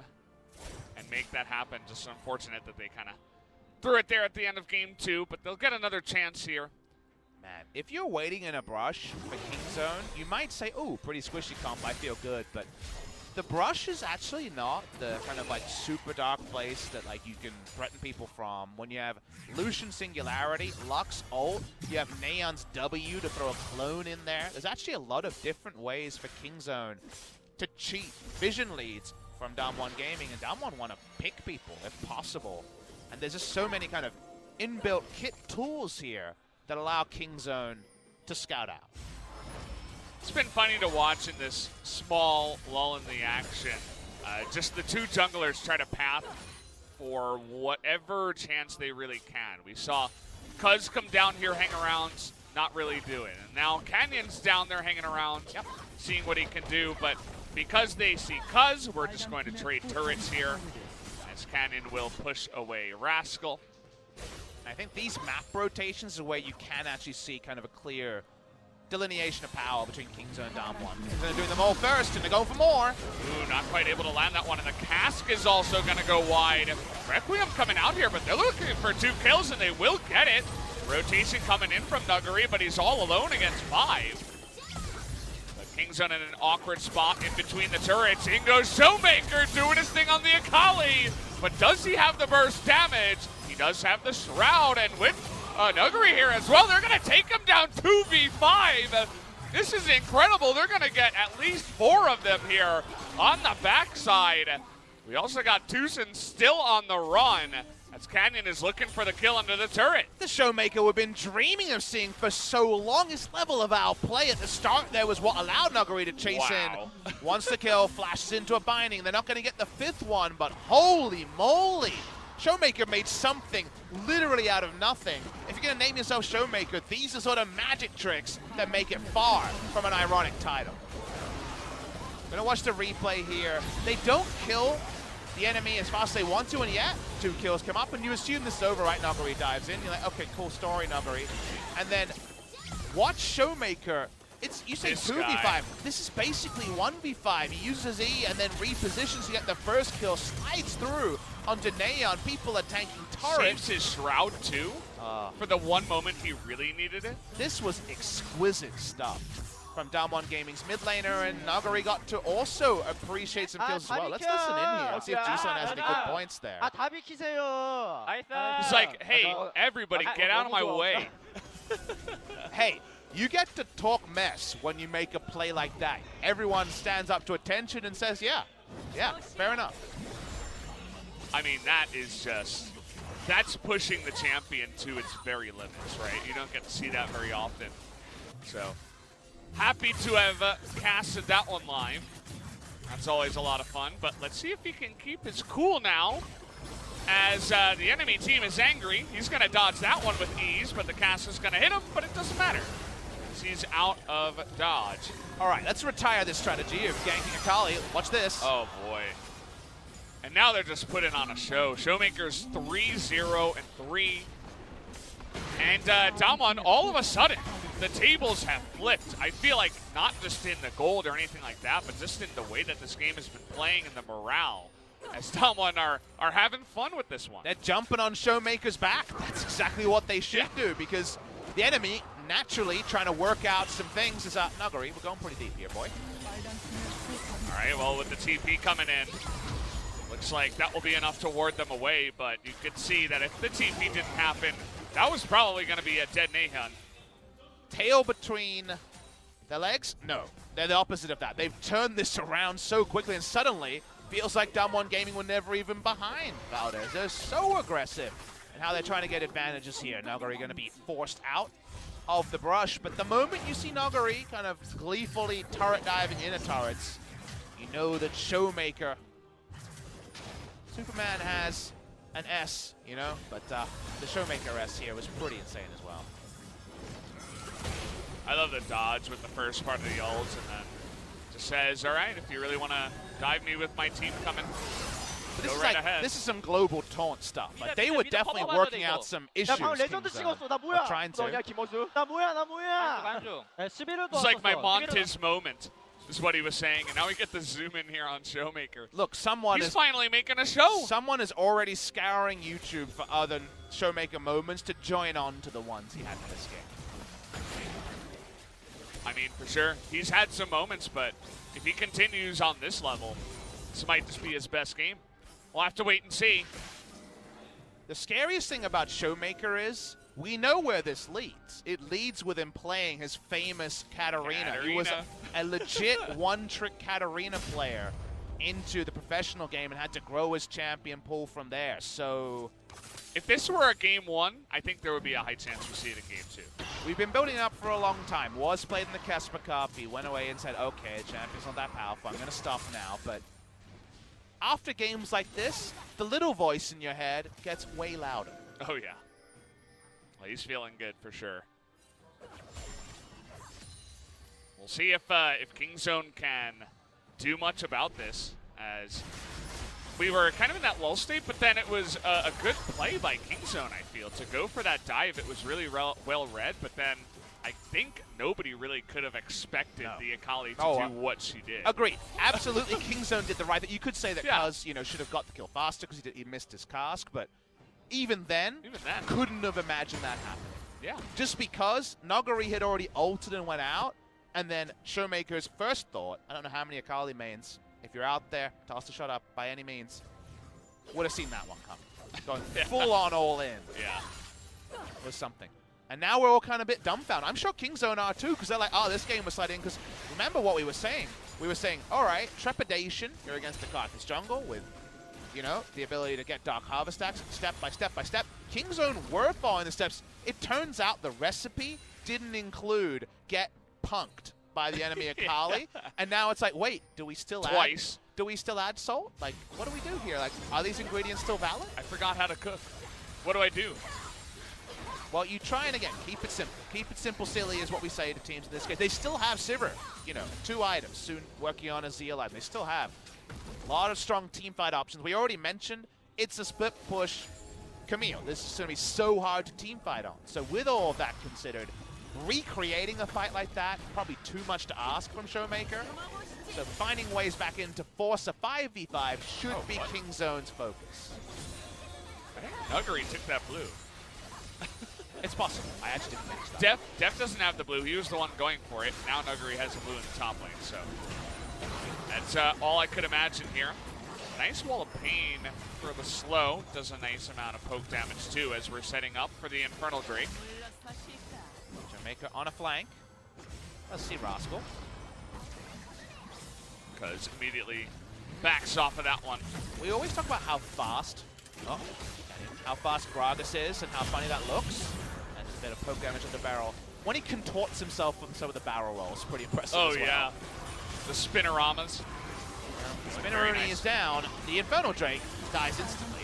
[SPEAKER 1] and make that happen. Just unfortunate that they kind of threw it there at the end of Game 2, but they'll get another chance here.
[SPEAKER 2] Man, if you're waiting in a brush for Kingzone, you might say, "Ooh, pretty squishy comp, I feel good," but the brush is actually not the kind of like super dark place that like you can threaten people from. When you have Lucian Singularity, Lux ult, you have Naehyun's W to throw a clone in there. There's actually a lot of different ways for Kingzone to cheat vision leads from DAMWON Gaming, and DAMWON want to pick people if possible. And there's just so many kind of inbuilt kit tools here that allow Kingzone to scout out.
[SPEAKER 1] It's been funny to watch in this small lull in the action. Just the two junglers try to path for whatever chance they really can. We saw Cuzz come down here, hang around, not really do it. And now Canyon's down there hanging around, seeing what he can do. But because they see Cuzz, we're just going to trade turrets here, as Canyon will push away Rascal.
[SPEAKER 2] I think these map rotations is where you can actually see kind of a clear delineation of power between Kingzone and DAMWON. They're doing them all first, and they're going for more.
[SPEAKER 1] Ooh, not quite able to land that one, and the cask is also going to go wide. Requiem coming out here, but they're looking for 2 kills, and they will get it. Rotation coming in from Nuguri, but he's all alone against 5. But Kingzone in an awkward spot in between the turrets. In goes ShowMaker doing his thing on the Akali, but does he have the burst damage? He does have the Shroud, and with Nuguri here as well. They're going to take him down 2v5. This is incredible. They're going to get at least 4 of them here on the backside. We also got TusiN still on the run as Canyon is looking for the kill under the turret.
[SPEAKER 2] The ShowMaker we've been dreaming of seeing for so long. His level of outplay at the start there was what allowed Nuguri to chase in. Once the kill, flashes into a binding. They're not going to get the 5th one, but holy moly. ShowMaker made something literally out of nothing. If you're going to name yourself ShowMaker, these are sort of magic tricks that make it far from an ironic title. Gonna watch the replay here. They don't kill the enemy as fast as they want to, and yet 2 kills come up, and you assume this is over, right? Nuguri dives in. You're like, okay, cool story, Nuguri. And then watch ShowMaker. You say 2v5. This is basically 1v5. He uses E and then repositions to get the first kill, slides through onto Naehyun. People are tanking turrets.
[SPEAKER 1] Saves his shroud too for the one moment he really needed it.
[SPEAKER 2] This was exquisite stuff from DAMWON Gaming's mid laner, and Nuguri got to also appreciate some kills as well. Let's listen in here and see if GSON has any good points there.
[SPEAKER 1] He's like, hey, everybody get out of my way.
[SPEAKER 2] Hey, you get to talk mess when you make a play like that. Everyone stands up to attention and says, yeah, fair enough.
[SPEAKER 1] I mean, that is just, that's pushing the champion to its very limits, right? You don't get to see that very often. So, happy to have casted that one live. That's always a lot of fun, but let's see if he can keep his cool now. As the enemy team is angry, he's going to dodge that one with ease, but the cast is going to hit him, but it doesn't matter. He's out of dodge.
[SPEAKER 2] All right, let's retire this strategy of ganking Akali. Watch this.
[SPEAKER 1] Oh, boy. And now they're just putting on a show. ShowMaker's 3-0-3. And DAMWON, all of a sudden, the tables have flipped. I feel like not just in the gold or anything like that, but just in the way that this game has been playing and the morale. As DAMWON are having fun with this one.
[SPEAKER 2] They're jumping on ShowMaker's back. That's exactly what they should do, because the enemy naturally trying to work out some things is Nuguri. We're going pretty deep here, boy.
[SPEAKER 1] All right, well, with the TP coming in, looks like that will be enough to ward them away, but you could see that if the TP didn't happen, that was probably going to be a dead Naehyun.
[SPEAKER 2] Tail between their legs? No, they're the opposite of that. They've turned this around so quickly, and suddenly feels like DAMWON Gaming were never even behind Valdez. They're so aggressive in how they're trying to get advantages here. Nuguri going to be forced out of the brush, but the moment you see Nuguri kind of gleefully turret diving into turrets, you know that ShowMaker, Superman has an S, you know, but the ShowMaker S here was pretty insane as well.
[SPEAKER 1] I love the dodge with the first part of the ult, and then just says, all right, if you really want to dive me with my team coming,
[SPEAKER 2] this
[SPEAKER 1] go
[SPEAKER 2] is
[SPEAKER 1] right
[SPEAKER 2] like,
[SPEAKER 1] ahead.
[SPEAKER 2] This is some global taunt stuff. Like, they were definitely working out some issues. Trying to.
[SPEAKER 1] It's like my Montes moment, is what he was saying, and now we get the zoom in here on ShowMaker.
[SPEAKER 2] Look, he's
[SPEAKER 1] finally making a show.
[SPEAKER 2] Someone is already scouring YouTube for other ShowMaker moments to join on to the ones he had in this game.
[SPEAKER 1] I mean, for sure, he's had some moments, but if he continues on this level, this might just be his best game. We'll have to wait and see.
[SPEAKER 2] The scariest thing about ShowMaker is we know where this leads. It leads with him playing his famous Katarina. He was a legit one-trick Katarina player into the professional game and had to grow his champion pool from there. So
[SPEAKER 1] if this were a game 1, I think there would be a high chance we see it in game 2.
[SPEAKER 2] We've been building up for a long time. Was played in the Casper Cup. He went away and said, okay, the champion's not that powerful. I'm going to stop now. But after games like this, the little voice in your head gets way louder.
[SPEAKER 1] Oh, yeah. Well, he's feeling good for sure. We'll see if Kingzone can do much about this, as we were kind of in that lull state, but then it was a good play by Kingzone, I feel, to go for that dive. It was really well read, but then I think nobody really could have expected the Akali to do what she did.
[SPEAKER 2] Agreed. Absolutely, Kingzone did the right thing. You could say that Cuzz, should have got the kill faster because he missed his cask, but even then, couldn't have imagined that happening.
[SPEAKER 1] Yeah.
[SPEAKER 2] Just because Nuguri had already ulted and went out, and then ShowMaker's first thought, I don't know how many Akali mains, if you're out there, toss the shot up by any means, would have seen that one come. Going full on all in.
[SPEAKER 1] Yeah.
[SPEAKER 2] was something. And now we're all kind of a bit dumbfounded. I'm sure Kingzone are too, because they're like, oh, this game was sliding. Because remember what we were saying? We were saying, all right, trepidation, you're against the Carcass jungle with, you know, the ability to get Dark Harvest stacks step by step by step. Kingzone were following the steps. It turns out the recipe didn't include get punked by the enemy Akali. And now it's like, wait, do we still add salt? Like, what do we do here? Like, are these ingredients still valid?
[SPEAKER 1] I forgot how to cook. What do I do?
[SPEAKER 2] Well, you try and again, keep it simple. Keep it simple, silly is what we say to teams in this case. They still have Sivir, you know, 2 items, soon working on a Zeal item. They still have a lot of strong team fight options. We already mentioned it's a split push Camille. This is going to be so hard to team fight on. So with all of that considered, recreating a fight like that, probably too much to ask from ShowMaker. So finding ways back in to force a 5v5 should be Kingzone's focus.
[SPEAKER 1] I think Nuguri took that blue.
[SPEAKER 2] It's possible. I actually didn't finish that.
[SPEAKER 1] Deft doesn't have the blue. He was the one going for it. Now Nuguri has the blue in the top lane, so that's all I could imagine here. Nice wall of pain for the slow. Does a nice amount of poke damage too as we're setting up for the Infernal Drake.
[SPEAKER 2] ShowMaker on a flank. Let's see Rascal.
[SPEAKER 1] Cuzz immediately backs off of that one.
[SPEAKER 2] We always talk about how fast Gragas is and how funny that looks. And a bit of poke damage on the barrel. When he contorts himself from some of the barrel rolls, pretty impressive as well.
[SPEAKER 1] Oh yeah, the spinneramas.
[SPEAKER 2] The Spinneroonie is down. The Infernal Drake dies instantly.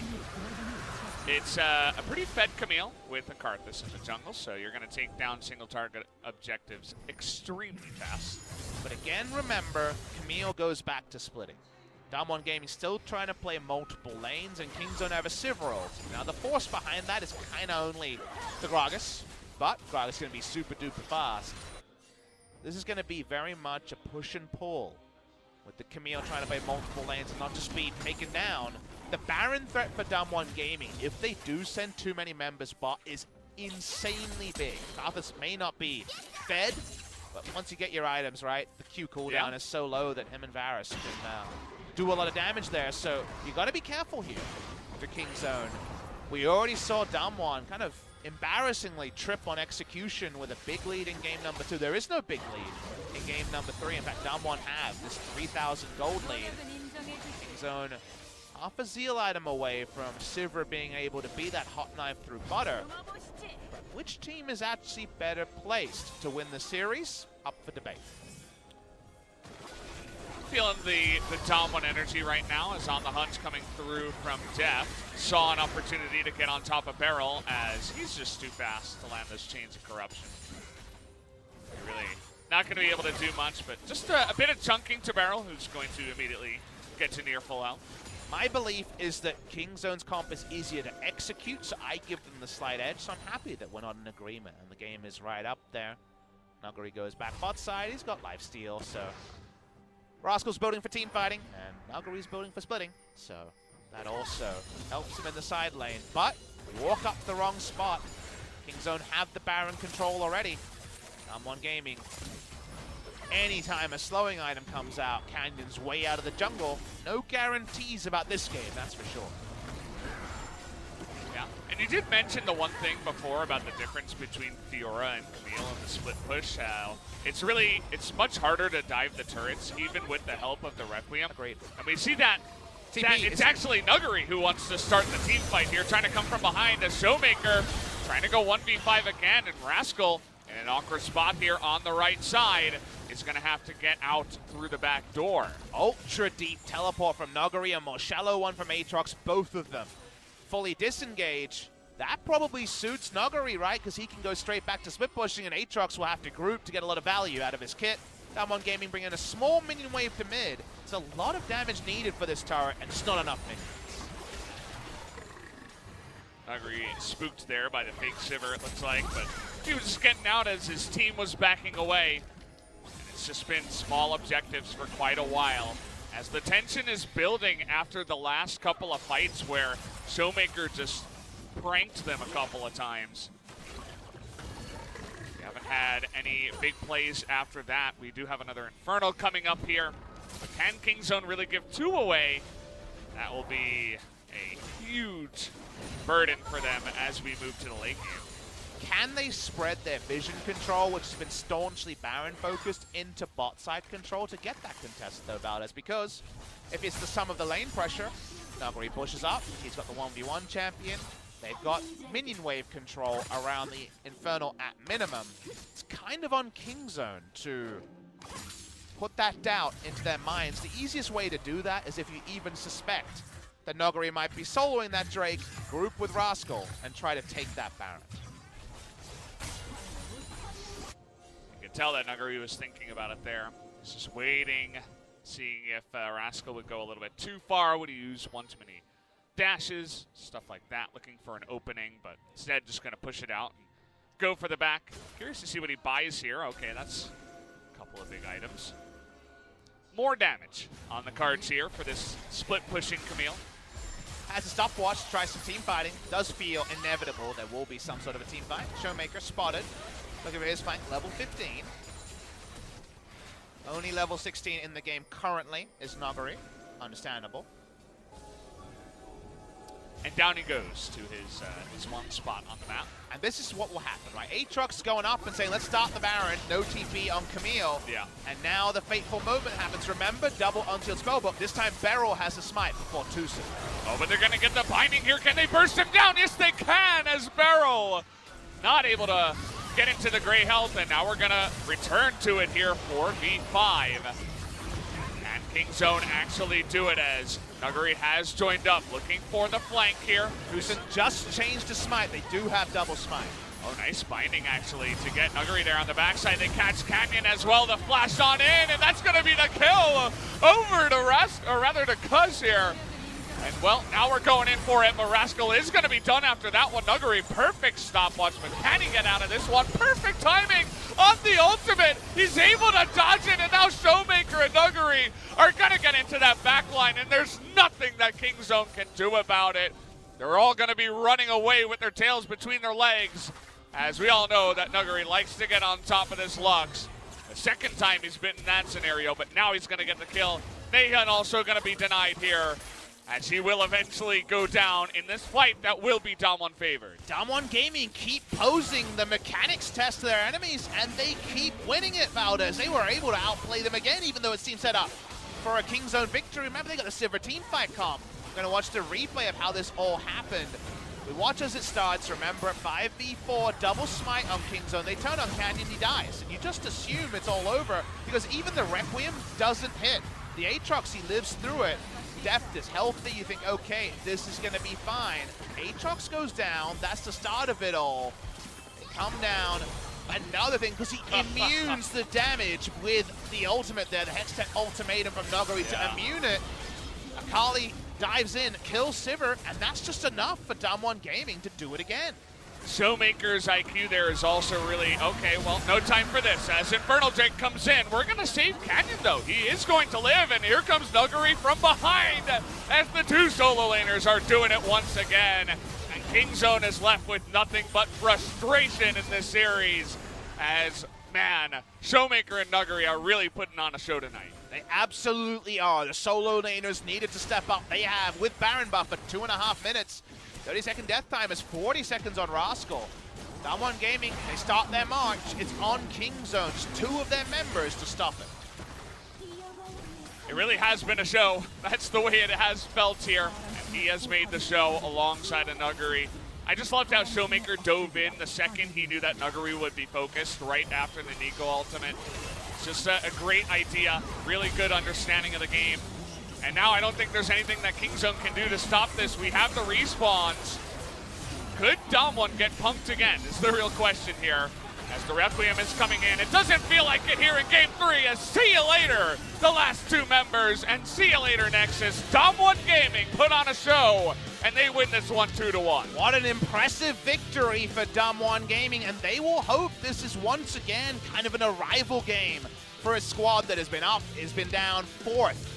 [SPEAKER 1] It's a pretty fed Camille with a Karthus in the jungle, so you're going to take down single target objectives extremely fast.
[SPEAKER 2] But again, remember, Camille goes back to splitting. DAMWON Gaming still trying to play multiple lanes, and Kingzone have a Sivir ult. Now the force behind that is kind of only the Gragas, but Gragas is going to be super duper fast. This is going to be very much a push and pull, with the Camille trying to play multiple lanes and not just be taken down. The Baron threat for DAMWON Gaming, if they do send too many members bot, is insanely big. Karthus may not be fed, but once you get your items right, the Q cooldown is so low that him and Varus can do a lot of damage there. So you got to be careful here for Kingzone. We already saw DAMWON kind of embarrassingly trip on execution with a big lead in game number 2. There is no big lead in game number 3. In fact, DAMWON have this 3,000 gold lead. Kingzone half a Zeal item away from Sivir being able to be that hot knife through butter. But which team is actually better placed to win the series? Up for debate.
[SPEAKER 1] Feeling the DAMWON energy right now is on the hunt coming through from Deft. Saw an opportunity to get on top of BeryL as he's just too fast to land those chains of corruption. Really not going to be able to do much, but just a bit of chunking to BeryL, who's going to immediately get to near full health.
[SPEAKER 2] My belief is that Kingzone's comp is easier to execute, so I give them the slight edge, so I'm happy that we're not in agreement, and the game is right up there. Nuguri goes back bot side, he's got lifesteal, so Rascal's building for team fighting, and Nuguri's building for splitting, so that also helps him in the side lane. But we walk up to the wrong spot. Kingzone have the Baron control already. DAMWON Gaming. Anytime a slowing item comes out, Canyon's way out of the jungle. No guarantees about this game, that's for sure.
[SPEAKER 1] Yeah, and you did mention the one thing before about the difference between Fiora and Camille in the split push. It's much harder to dive the turrets, even with the help of the Requiem.
[SPEAKER 2] Agreed.
[SPEAKER 1] And we see that it's actually Nuguri who wants to start the team fight here, trying to come from behind as ShowMaker, trying to go 1v5 again, and Rascal in an awkward spot here on the right side is going to have to get out through the back door.
[SPEAKER 2] Ultra deep teleport from Nuguri, a more shallow one from Aatrox, both of them fully disengage. That probably suits Nuguri, right? Because he can go straight back to split pushing, and Aatrox will have to group to get a lot of value out of his kit. DAMWON Gaming bringing a small minion wave to mid. It's a lot of damage needed for this turret, and just not enough minions.
[SPEAKER 1] Nuguri spooked there by the fake Sivir, it looks like, but he was just getting out as his team was backing away. And it's just been small objectives for quite a while, as the tension is building after the last couple of fights where ShowMaker just pranked them a couple of times. We haven't had any big plays after that. We do have another Inferno coming up here. But can Kingzone really give 2 away? That will be a huge burden for them as we move to the late game.
[SPEAKER 2] can they spread their vision control, which has been staunchly Baron focused, into bot side control to get that contest though, Valdez? Because if it's the sum of the lane pressure, Nuguri pushes up, he's got the 1v1 champion, they've got minion wave control around the Infernal at minimum. It's kind of on Kingzone to put that doubt into their minds. The easiest way to do that is if you even suspect that Nuguri might be soloing that Drake, group with Rascal, and try to take that Baron.
[SPEAKER 1] You can tell that Nuguri was thinking about it there. He's just waiting, seeing if Rascal would go a little bit too far. Would he use one too many dashes, stuff like that, looking for an opening, but instead just going to push it out and go for the back. Curious to see what he buys here. Okay, that's a couple of big items. More damage on the cards here for this split pushing Camille.
[SPEAKER 2] Has a stopwatch to try some team fighting. Does feel inevitable there will be some sort of a team fight. ShowMaker spotted. Look at his fight, level 15. Only level 16 in the game currently is Nuguri. Understandable.
[SPEAKER 1] And down he goes to his one spot on the map.
[SPEAKER 2] And this is what will happen, right? Aatrox going up and saying, let's start the Baron. No TP on Camille.
[SPEAKER 1] Yeah.
[SPEAKER 2] And now the fateful moment happens. Remember, double unsealed spellbook. This time BeryL has a smite before TusiN.
[SPEAKER 1] Oh, but they're going to get the binding here. Can they burst him down? Yes, they can, as BeryL not able to get into the gray health. And now we're going to return to it here for V5. And Kingzone actually do it as Nuguri has joined up, looking for the flank here.
[SPEAKER 2] TusiN just changed to smite. They do have double smite.
[SPEAKER 1] Oh, nice binding actually to get Nuguri there on the backside. They catch Canyon as well. The flash on in, and that's going to be the kill over to Cuzz here. And well, now we're going in for it, but Rascal is going to be done after that one. Nuguri, perfect stopwatch, but can he get out of this one? Perfect timing on the ultimate. He's able to dodge it, and now ShowMaker and Nuguri are going to get into that backline, and there's nothing that Kingzone can do about it. They're all going to be running away with their tails between their legs, as we all know that Nuguri likes to get on top of this Lux. The second time he's been in that scenario, but now he's going to get the kill. Naehyun also going to be denied here, as he will eventually go down in this fight that will be DAMWON favored.
[SPEAKER 2] DAMWON Gaming keep posing the mechanics test to their enemies, and they keep winning it, Valdez. They were able to outplay them again, even though it seemed set up for a Kingzone victory. Remember, they got the Silver team fight comp. We're going to watch the replay of how this all happened. We watch as it starts. Remember, 5v4, double smite on Kingzone. They turn on Canyon, he dies. And you just assume it's all over, because even the Requiem doesn't hit. The Aatrox, he lives through it. Deft is healthy, you think, okay, this is gonna be fine. Aatrox goes down, that's the start of it all. They come down, another thing, because he immunes the damage with the ultimate there, the Hextech ultimatum from Nuguri to immune it. Akali dives in, kills Sivir, and that's just enough for DAMWON Gaming to do it again.
[SPEAKER 1] ShowMaker's IQ there is also really, okay, well, no time for this. As Infernal Drake comes in, we're going to save Canyon, though. He is going to live, and here comes Nuguri from behind as the two solo laners are doing it once again. And Kingzone is left with nothing but frustration in this series as, man, ShowMaker and Nuguri are really putting on a show tonight.
[SPEAKER 2] They absolutely are. The solo laners needed to step up. They have, with Baron buff for 2.5 minutes. 30-second death time is 40 seconds on Rascal. DAMWON Gaming, they start their march. It's on Kingzone. Just 2 of their members to stop it.
[SPEAKER 1] It really has been a show. That's the way it has felt here. And he has made the show alongside a Nuguri. I just loved how ShowMaker dove in the second he knew that Nuguri would be focused right after the Nico ultimate. It's just a great idea. Really good understanding of the game. And now I don't think there's anything that Kingzone can do to stop this. We have the respawns. Could DAMWON get punked again is the real question here. As the Requiem is coming in. It doesn't feel like it here in Game 3 as see you later, the last 2 members, and see you later Nexus. DAMWON Gaming put on a show, and they win this one 2-1.
[SPEAKER 2] What an impressive victory for DAMWON Gaming, and they will hope this is once again kind of an arrival game for a squad that has been down 4th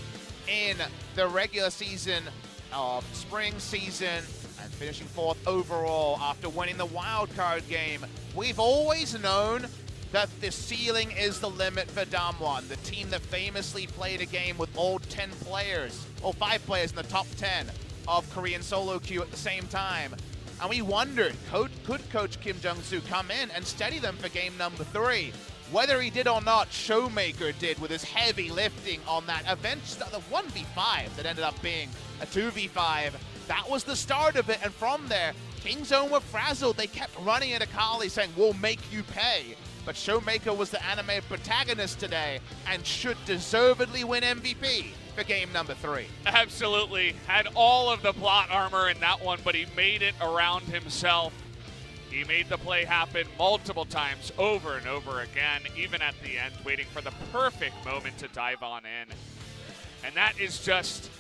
[SPEAKER 2] in the regular season of spring season and finishing 4th overall after winning the wildcard game. We've always known that the ceiling is the limit for DAMWON, the team that famously played a game with all 10 players, or 5 players in the top 10 of Korean solo queue at the same time. And we wondered, could Coach Kim Jung-soo come in and steady them for game number 3? Whether he did or not, ShowMaker did with his heavy lifting on that event, the 1v5 that ended up being a 2v5. That was the start of it, and from there, Kingzone were frazzled. They kept running at Akali saying, we'll make you pay. But ShowMaker was the anime protagonist today and should deservedly win MVP for game number 3.
[SPEAKER 1] Absolutely. Had all of the plot armor in that one, but he made it around himself. He made the play happen multiple times, over and over again, even at the end, waiting for the perfect moment to dive on in. And that is just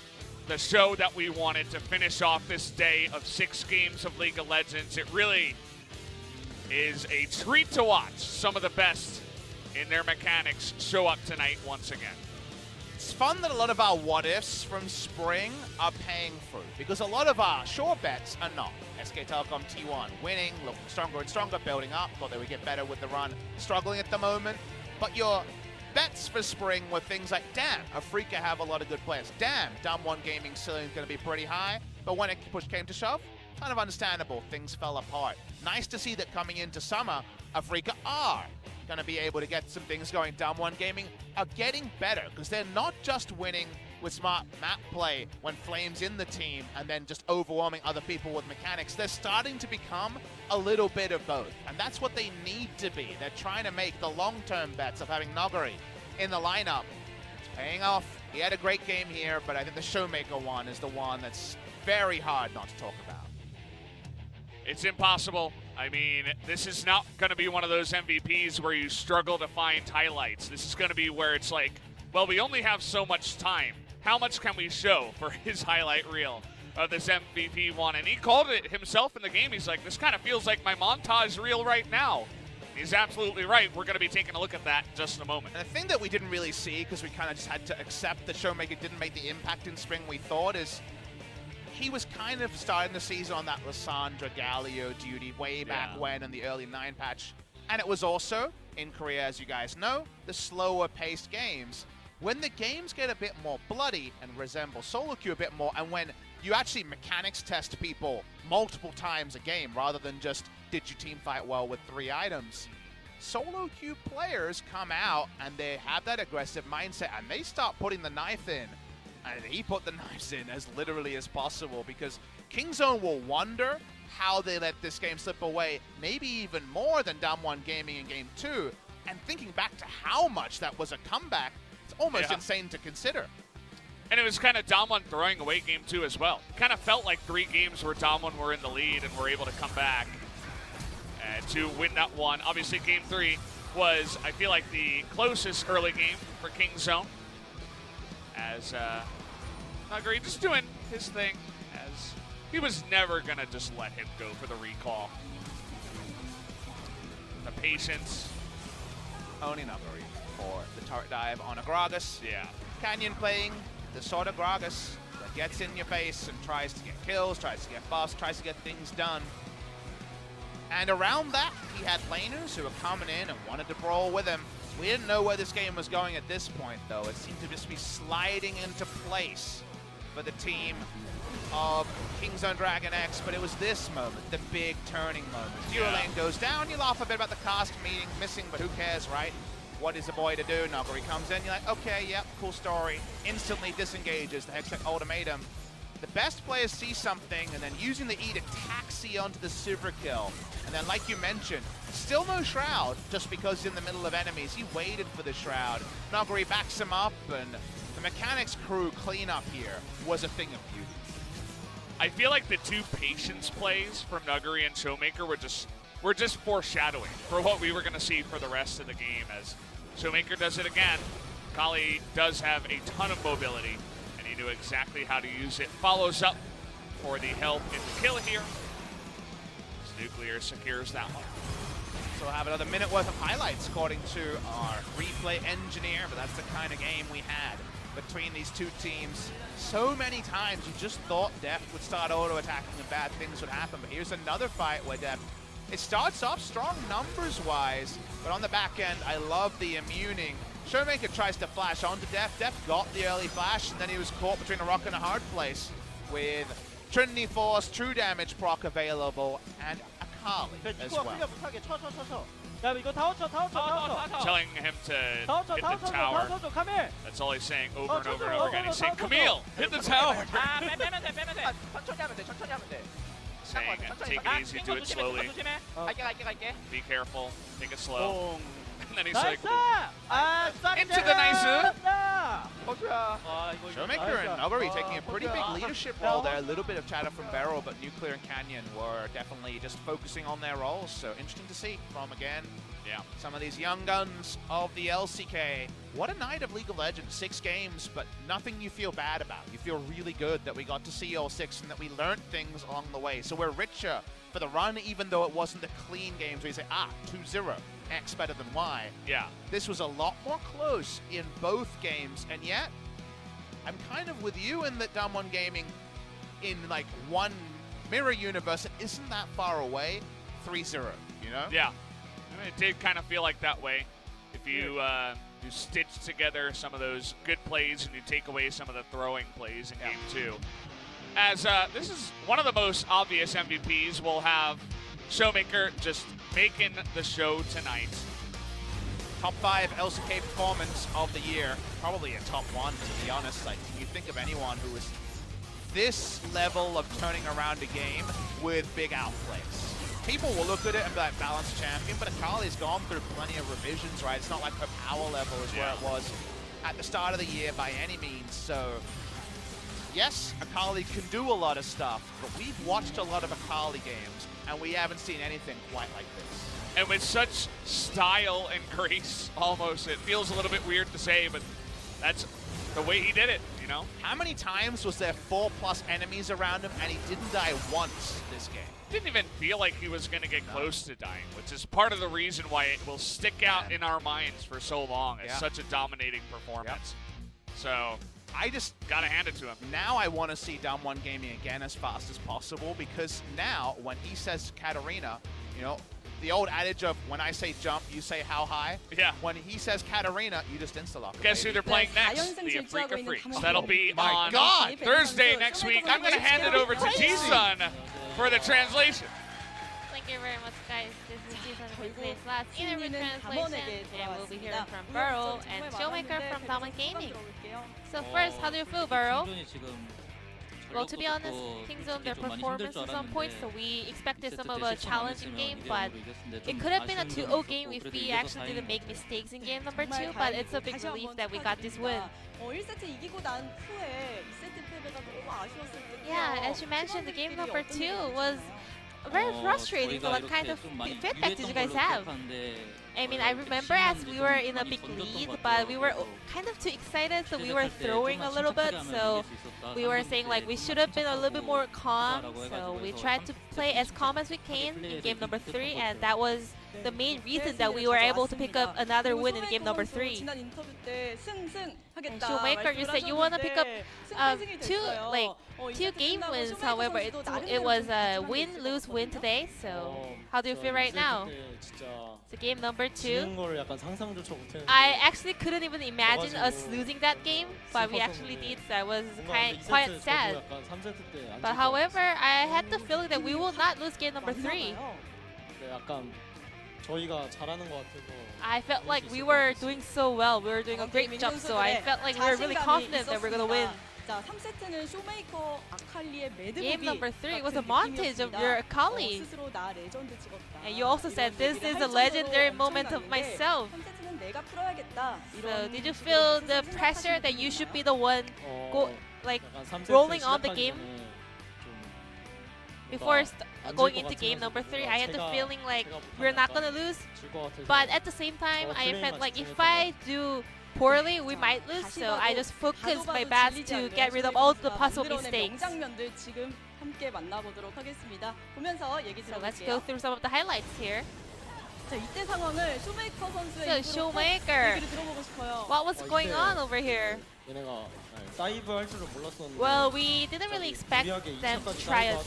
[SPEAKER 1] the show that we wanted to finish off this day of 6 games of League of Legends. It really is a treat to watch some of the best in their mechanics show up tonight once again.
[SPEAKER 2] It's fun that a lot of our what-ifs from spring are paying fruit, because a lot of our sure bets are not. SK Telecom T1 winning, looking stronger and stronger, building up, thought they would get better with the run, struggling at the moment. But your bets for spring were things like, damn, FLICKR have a lot of good players. Damn, DAMWON Gaming ceiling is going to be pretty high. But when it push came to shove, kind of understandable, things fell apart. Nice to see that coming into summer, FLICKR are going to be able to get some things going. DWG Gaming are getting better because they're not just winning with smart map play when Flame's in the team and then just overwhelming other people with mechanics. They're starting to become a little bit of both, and that's what they need to be. They're trying to make the long-term bets of having Nuguri in the lineup. It's paying off. He had a great game here, but I think the ShowMaker one is the one that's very hard not to talk about.
[SPEAKER 1] It's impossible. I mean, this is not going to be one of those MVPs where you struggle to find highlights. This is going to be where it's like, well, we only have so much time. How much can we show for his highlight reel of this MVP one? And he called it himself in the game. He's like, this kind of feels like my montage reel right now. He's absolutely right. We're going to be taking a look at that in just in a moment.
[SPEAKER 2] And the thing that we didn't really see, because we kind of just had to accept that ShowMaker didn't make the impact in spring we thought, is he was kind of starting the season on that Lissandra Galio duty way back when in the early 9 patch. And it was also, in Korea, as you guys know, the slower paced games. When the games get a bit more bloody and resemble solo queue a bit more, and when you actually mechanics test people multiple times a game rather than just, did you team fight well with 3 items? Solo queue players come out and they have that aggressive mindset and they start putting the knife in. And he put the knives in as literally as possible, because Kingzone will wonder how they let this game slip away, maybe even more than DWG Gaming in Game 2. And thinking back to how much that was a comeback, it's almost insane to consider.
[SPEAKER 1] And it was kind of DWG throwing away Game 2 as well. Kind of felt like 3 games where DWG were in the lead and were able to come back to win that one. Obviously, Game 3 was, I feel like, the closest early game for Kingzone, as Nuguri just doing his thing, as he was never going to just let him go for the recall. The patience.
[SPEAKER 2] Only Nuguri for the turret dive on a Gragas.
[SPEAKER 1] Yeah.
[SPEAKER 2] Canyon playing the sort of Gragas that gets in your face and tries to get kills, tries to get buffs, tries to get things done. And around that, he had laners who were coming in and wanted to brawl with him. We didn't know where this game was going at this point, though. It seemed to just be sliding into place for the team of Kingzone Dragon X, but it was this moment, the big turning moment. Lane goes down, you laugh a bit about the cast meeting, missing, but who cares, right? What is a boy to do? Nuguri comes in, you're like, okay, yep, cool story. Instantly disengages the Hextech ultimatum. The best players see something, and then using the E to taxi onto the super kill. And then, like you mentioned, still no Shroud, just because in the middle of enemies. He waited for the Shroud. Nuguri backs him up, and the mechanics crew cleanup here was a thing of beauty.
[SPEAKER 1] I feel like the 2 patience plays from Nuguri and ShowMaker were just foreshadowing for what we were going to see for the rest of the game, as ShowMaker does it again. Kali does have a ton of mobility, and he knew exactly how to use it. Follows up for the help in the kill here. Nuclear secures that one.
[SPEAKER 2] So we'll have another minute worth of highlights according to our replay engineer, but that's the kind of game we had between these 2 teams. So many times you just thought Deft would start auto-attacking and bad things would happen, but here's another fight where Deft, it starts off strong numbers-wise, but on the back end, I love the immuning. ShowMaker tries to flash onto Deft. Deft got the early flash, and then he was caught between a rock and a hard place with Trinity Force, True Damage proc available, and Akali as well.
[SPEAKER 3] 야 이거 다 얹혀 다 얹혀 다 얹혀
[SPEAKER 1] Telling him to
[SPEAKER 3] 다 얹혀
[SPEAKER 1] hit
[SPEAKER 3] 다
[SPEAKER 1] the
[SPEAKER 3] 얹혀 다
[SPEAKER 1] tower.
[SPEAKER 3] 얹혀 카밀
[SPEAKER 1] That's all he's saying over and
[SPEAKER 3] 어,
[SPEAKER 1] over and over again. He's saying,
[SPEAKER 3] 어,
[SPEAKER 1] Camille, hit the tower.
[SPEAKER 3] 아 빼면 돼 빼면 돼
[SPEAKER 4] 천천히 하면 돼. 천천히 하면 돼.
[SPEAKER 1] Saying, take it easy, do it slowly.
[SPEAKER 4] 갈게.
[SPEAKER 1] Be careful, take it slow.
[SPEAKER 3] 뽕
[SPEAKER 1] And then he's like,
[SPEAKER 3] 나이스 아 쌀이
[SPEAKER 1] Into the nice.
[SPEAKER 4] 버텨야.
[SPEAKER 3] 아 이거
[SPEAKER 2] ShowMaker and Nuguri taking a pretty big
[SPEAKER 3] 버텨.
[SPEAKER 2] leadership role there. A little bit of chatter from BeryL, but Nuclear and Canyon were definitely just focusing on their roles. So interesting to see from, again,
[SPEAKER 1] yeah.
[SPEAKER 2] some of these young guns of the LCK. What a night of League of Legends. 6 games, but nothing you feel bad about. You feel really good that we got to see all 6 and that we learned things along the way. So we're richer for the run, even though it wasn't the clean games where you say, 2-0, X better than Y.
[SPEAKER 1] Yeah.
[SPEAKER 2] This was a lot more close in both games, and yet I'm kind of with you in that DAMWON Gaming, in like one mirror universe, it isn't that far away. 3-0, you know?
[SPEAKER 1] Yeah. I mean, it did kind of feel like that way. If you you stitch together some of those good plays and you take away some of the throwing plays in Game 2. As this is one of the most obvious MVPs, we'll have ShowMaker just making the show tonight.
[SPEAKER 2] Top 5 LCK performance of the year. Probably a top 1, to be honest. Like, can you think of anyone who was this level of turning around a game with big outplays? People will look at it and be like, balanced champion, but Akali's gone through plenty of revisions, right? It's not like her power level is where it was at the start of the year by any means. So, yes, Akali can do a lot of stuff, but we've watched a lot of Akali games, and we haven't seen anything quite like this.
[SPEAKER 1] And with such style and grace, almost, it feels a little bit weird to say, but that's the way he did it, you know?
[SPEAKER 2] How many times was there 4+ enemies around him, and he didn't die once this game?
[SPEAKER 1] Didn't even feel like he was going to get close to dying, which is part of the reason why it will stick out in our minds for so long. It's such a dominating performance. So I just got to hand it to him.
[SPEAKER 2] Now I want to see DAMWON Gaming again as fast as possible, because now when he says Katarina, you know, the old adage of when I say jump, you say how high.
[SPEAKER 1] Yeah.
[SPEAKER 2] When he says Katarina, you just insta-lock it.
[SPEAKER 1] Guess who they're playing next? The FLICKR Freaks. That'll be on
[SPEAKER 2] God.
[SPEAKER 1] Thursday next week. I'm going to hand it over to TusiN for the translation.
[SPEAKER 5] Thank you very much, guys. This is TusiN with today's last interview translation, and we'll be hearing from BeryL and ShowMaker from DAMWON Gaming. So first, how do you feel, BeryL? Well, to be honest, Kingzone, their performance at some points, so we expected some of a challenging game, but it could have been a 2-0 game if we actually didn't make mistakes in game number 2, but it's a big relief that we got this win. Yeah, as you mentioned, the game number 2 was very frustrating. So what kind of feedback did you guys have? I mean, I remember as we were in a big lead, but we were kind of too excited, so we were throwing a little bit. So we were saying like we should have been a little bit more calm. So we tried to play as calm as we can in game number 3, and that was the main reason that we were able to pick up another win in game number 3. And ShowMaker, you said you want to pick up two game wins. However, it was a win-lose-win today. So how do you feel right now? So game number 2. I actually couldn't even imagine us losing that game, but we actually did, so I was quite sad. But however, I had the feeling that we will not lose game number 3. I felt like we were doing so well. We were doing a great job, so I felt like we were really confident that we're going to win. Game number 3 was a montage of your Akali. And you also said this is a legendary moment of myself. So did you feel the pressure that you should be the one rolling on the game? Before going into game number 3, I had the feeling like we're not gonna lose. But at the same time, I felt like if I do poorly, we might lose. So I just focused my best to get rid of all the possible mistakes. So let's go through some of the highlights here. So ShowMaker, what was going on over here? Well, we didn't really expect them to try a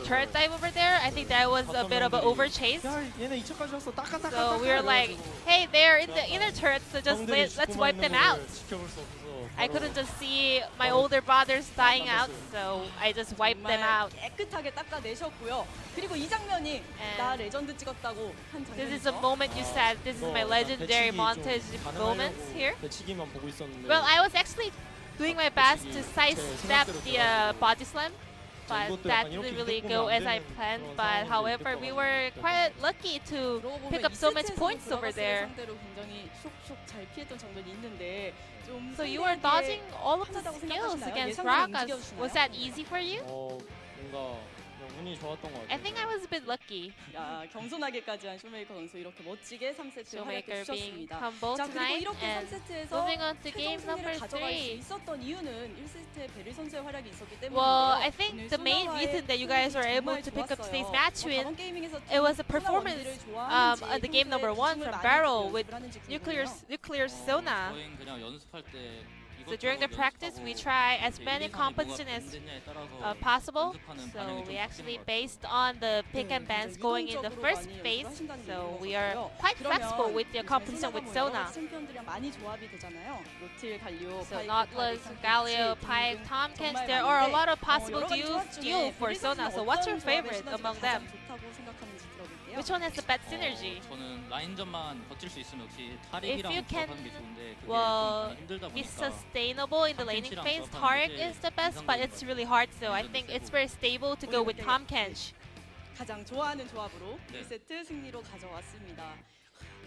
[SPEAKER 5] turret dive over there. I think that was a bit of an overchase. So we were like, hey, they're in the inner turret, so just let's wipe them out. I couldn't just see my older brothers dying out, so I just wiped them out.
[SPEAKER 6] 깨끗하게 닦아내셨고요. 그리고 이 장면이 나 레전드 찍었다고 한
[SPEAKER 5] This is
[SPEAKER 6] 장면이죠.
[SPEAKER 5] a moment you said, this is my legendary montage moments here.
[SPEAKER 3] 배치기만 보고 있었는데.
[SPEAKER 5] Well, I was actually doing my best to sidestep the body slam, but that didn't really go as I planned. But however, we were quite lucky to pick up so much points over there.
[SPEAKER 6] 상대로 굉장히 쏙쏙 잘 피했던 장면이 있는데 좀
[SPEAKER 5] So you were dodging all of the skills against Rascal. Was that easy for you?
[SPEAKER 3] 뭔가 운이 좋았던 것 같아요.
[SPEAKER 5] I think I was a bit lucky.
[SPEAKER 6] 야, 겸손하게까지 한 쇼메이커 선수 이렇게 멋지게 3세트
[SPEAKER 5] ShowMaker
[SPEAKER 6] 활약해
[SPEAKER 5] being
[SPEAKER 6] 주셨습니다.
[SPEAKER 5] humble
[SPEAKER 6] 자, 그리고
[SPEAKER 5] tonight
[SPEAKER 6] 이렇게
[SPEAKER 5] and
[SPEAKER 6] 3세트에서
[SPEAKER 5] moving on to
[SPEAKER 6] 최종
[SPEAKER 5] game number
[SPEAKER 6] 승리를 가져갈 수
[SPEAKER 5] 3.
[SPEAKER 6] 있었던 이유는 1세트에 베릴 선수의 활약이 있었기 때문인데요.
[SPEAKER 5] Well, I think the main reason that you guys were able to pick up today's match win, it was a performance at the game number 1 from BeryL with Nuclear Sona.
[SPEAKER 7] 저희는 그냥 연습할 때
[SPEAKER 5] So during the practice, we try as many competition as possible. So we actually based on the pick and bans going in the first phase. So we are quite flexible with the competition with Sona.
[SPEAKER 6] 챔피언들이랑 많이 조합이 되잖아요. 로틸, 갈리오,
[SPEAKER 5] So Nautilus, Galio, Pyke, Tomkins, there are a lot of possible duel for Sona. So what's your favorite among them?
[SPEAKER 6] 좋다고 생각하는지 들어볼게요.
[SPEAKER 5] Which one has the best synergy?
[SPEAKER 7] 저는 라인전만 버틸 수 있으면 역시
[SPEAKER 5] If
[SPEAKER 7] 타릭이랑
[SPEAKER 5] you can,
[SPEAKER 7] 조합하는 게 좋은데 그게
[SPEAKER 5] well,
[SPEAKER 7] 좀 힘들다
[SPEAKER 5] be
[SPEAKER 7] 보니까
[SPEAKER 5] sustainable in the laning phase, Taric is the best, but it's really hard. So I think it's very stable to go with Tomkins.
[SPEAKER 6] 가장 좋아하는 조합으로
[SPEAKER 7] 네.
[SPEAKER 6] 1세트 승리로 가져왔습니다.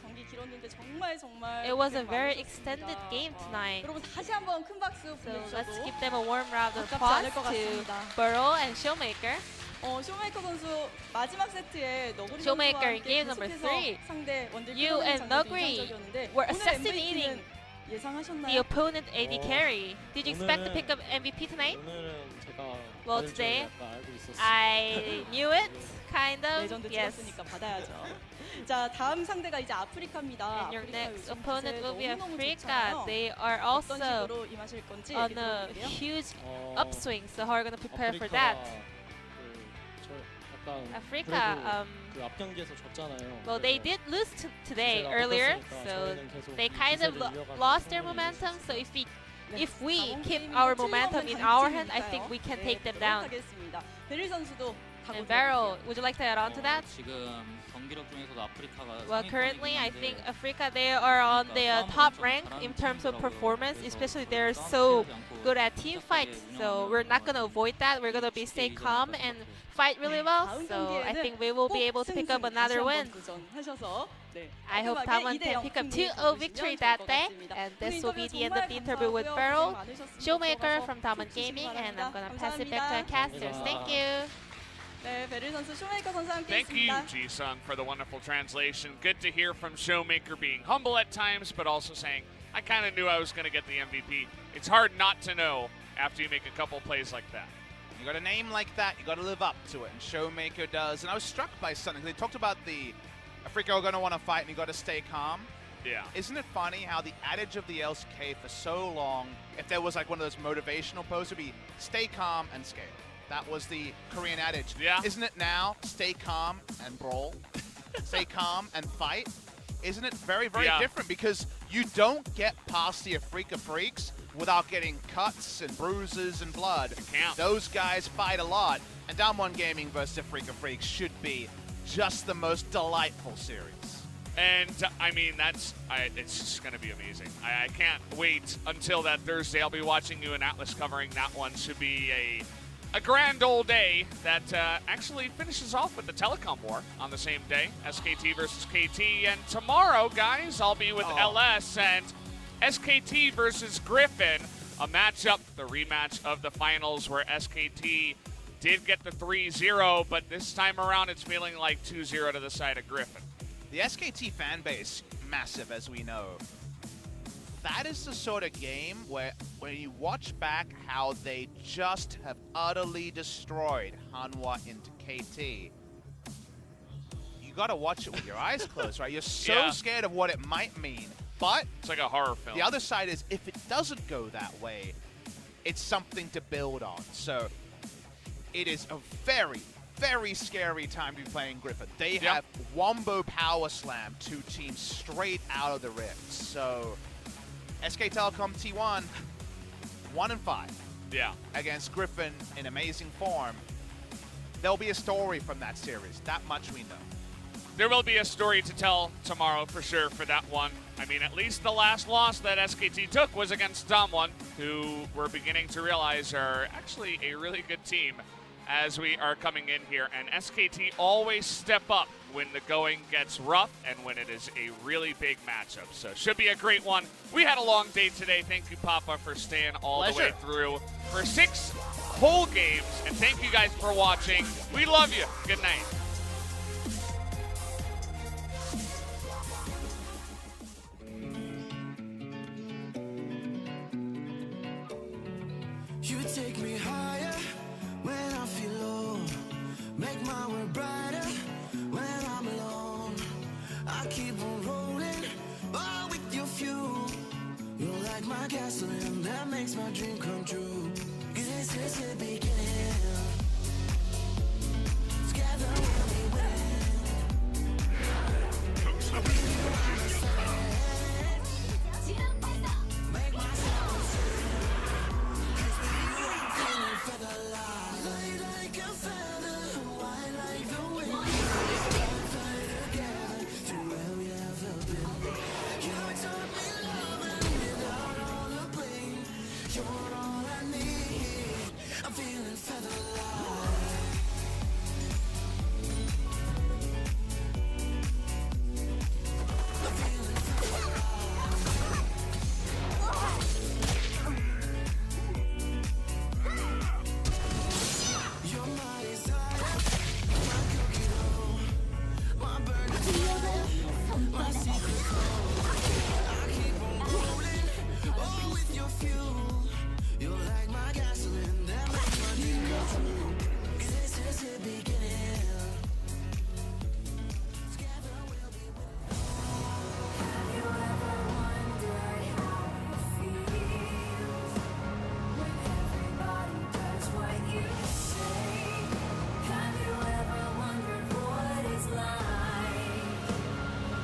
[SPEAKER 6] 경기 길었는데 정말
[SPEAKER 5] It was a
[SPEAKER 6] 고생
[SPEAKER 5] very
[SPEAKER 6] 많으셨습니다.
[SPEAKER 5] extended game tonight.
[SPEAKER 6] 여러분 다시 한번 큰 박수
[SPEAKER 5] So let's
[SPEAKER 6] 보내주셔도
[SPEAKER 5] give them a warm round of
[SPEAKER 6] 아깝지
[SPEAKER 5] applause
[SPEAKER 6] 않을 것
[SPEAKER 5] to
[SPEAKER 6] 같습니다.
[SPEAKER 5] BeryL and ShowMaker.
[SPEAKER 6] 쇼메이커 선수 마지막 세트에 너구리
[SPEAKER 5] ShowMaker in
[SPEAKER 6] 선수와
[SPEAKER 5] game number
[SPEAKER 6] 계속해서
[SPEAKER 5] 3.
[SPEAKER 6] 상대 원딜
[SPEAKER 5] You and
[SPEAKER 6] 장면도
[SPEAKER 5] Nuguri
[SPEAKER 6] 인상적이었는데
[SPEAKER 5] were
[SPEAKER 6] 오늘
[SPEAKER 5] assassinating
[SPEAKER 6] MVP는 예상하셨나요?
[SPEAKER 5] The opponent AD carry. Did you expect to pick up MVP tonight?
[SPEAKER 3] 오늘은 제가
[SPEAKER 5] Well,
[SPEAKER 3] 받을 줄
[SPEAKER 5] today,
[SPEAKER 3] 약간 알고 있었어요.
[SPEAKER 5] I knew it, kind of.
[SPEAKER 6] 레전드
[SPEAKER 5] Yes.
[SPEAKER 6] 찍었으니까 받아야죠. 자, 다음 상대가 이제 아프리카입니다.
[SPEAKER 5] And your
[SPEAKER 6] 아프리카
[SPEAKER 5] next
[SPEAKER 6] 요즘
[SPEAKER 5] opponent
[SPEAKER 6] 기세
[SPEAKER 5] will be
[SPEAKER 6] 너무너무
[SPEAKER 5] Africa.
[SPEAKER 6] 좋잖아요.
[SPEAKER 5] They are
[SPEAKER 6] 어떤
[SPEAKER 5] also
[SPEAKER 6] 식으로 임하실 건지
[SPEAKER 5] on
[SPEAKER 6] 얘기
[SPEAKER 5] a
[SPEAKER 6] 들어볼게요.
[SPEAKER 5] huge
[SPEAKER 3] 어,
[SPEAKER 5] upswing, so how are you going to prepare for
[SPEAKER 3] 아프리카가
[SPEAKER 5] that?
[SPEAKER 3] 저 약간
[SPEAKER 5] Africa,
[SPEAKER 3] 그래도 그 앞 경기에서 졌잖아요.
[SPEAKER 5] well, they did lose today earlier, so they kind of lost their momentum. So if we keep our momentum in our hand, I think we can take them down.
[SPEAKER 6] 베릴 선수도
[SPEAKER 5] And BeryL, would you like to add on to that?
[SPEAKER 7] 지금 경기력 중에서도 아프리카가
[SPEAKER 5] Well,
[SPEAKER 7] 상위권이긴
[SPEAKER 5] currently, I
[SPEAKER 7] 한데
[SPEAKER 5] think Africa, they are on the top rank in terms of performance, especially they're so good at team fights. So we're not going to avoid that. We're going to stay calm and fight really well. So I think we will be able to pick up another win. I hope DAMWON can pick up 2-0 victory that day. And this will be the end of the interview with BeryL, ShowMaker from DAMWON Gaming, and I'm going to pass it back to our casters. Thank you.
[SPEAKER 6] 네, 베릴 선수, 쇼메이커 선수 함께
[SPEAKER 1] Thank you,
[SPEAKER 6] 있습니다.
[SPEAKER 1] Ji-sung, for the wonderful translation. Good to hear from ShowMaker being humble at times, but also saying, I kind of knew I was going to get the MVP. It's hard not to know after you make a couple plays like that.
[SPEAKER 2] You got a name like that, you got to live up to it, and ShowMaker does. And I was struck by something. They talked about the Africa are going to want to fight, and you got to stay calm.
[SPEAKER 1] Yeah.
[SPEAKER 2] Isn't it funny how the adage of the LCK for so long, if there was like one of those motivational posts, would be stay calm and scale. That was the Korean adage.
[SPEAKER 1] Yeah.
[SPEAKER 2] Isn't it now? Stay calm and brawl. Stay calm and fight. Isn't it very, very different? Because you don't get past the Africa Freaks without getting cuts and bruises and blood. Those guys fight a lot. And DAMWON Gaming versus Africa Freaks should be just the most delightful series.
[SPEAKER 1] And I mean, it's just going to be amazing. I can't wait until that Thursday. I'll be watching you in Atlas covering that one. Should be a grand old day that actually finishes off with the telecom war on the same day, SKT versus KT. And tomorrow, guys, I'll be with LS and SKT versus Griffin, a matchup, the rematch of the finals where SKT did get the 3-0, but this time around it's feeling like 2-0 to the side of Griffin.
[SPEAKER 2] The SKT fan base, massive as we know. That is the sort of game where when you watch back how they just have utterly destroyed Hanwha into KT, you gotta watch it with your eyes closed, right? You're so scared of what it might mean. But
[SPEAKER 1] it's like a horror film.
[SPEAKER 2] The other side is if it doesn't go that way, it's something to build on. So it is a very, very scary time to be playing Griffin. They have Wombo Power Slam 2 teams straight out of the rift. So SK Telecom T1, 1-5.
[SPEAKER 1] Yeah.
[SPEAKER 2] Against Griffin in amazing form. There'll be a story from that series. That much we know.
[SPEAKER 1] There will be a story to tell tomorrow for sure for that one. I mean, at least the last loss that SKT took was against DAMWON, who we're beginning to realize are actually a really good team as we are coming in here. And SKT always step up when the going gets rough and when it is a really big matchup. So should be a great one. We had a long day today. Thank you, Papa, for staying all the way through for 6 whole games. And thank you guys for watching. We love you. Good night.
[SPEAKER 8] You take me higher when I feel low. Make my world brighter when I'm alone. I keep on rolling, all with your fuel. You're like my gasoline that makes my dream come true. 'Cause this is the beginning. Together we'll be winning. I'll be you on the side. Make myself sing. 'Cause with you I'm feeling feather light. Light like a feather, white like the wind. Fly together to where we ever been. You taught me loving without all the bling. You're all I need. I'm feeling feather light. I'm feeling feather light. You're my desire, my cookie dough, my burning desire, my secret code. I keep on rolling, all with your fuel. You're like my gasoline that makes my dream come true. 'Cause this is the beginning. Together we'll be winning. Have you ever wondered how it feels when everybody does what you say? Have you ever wondered what it's like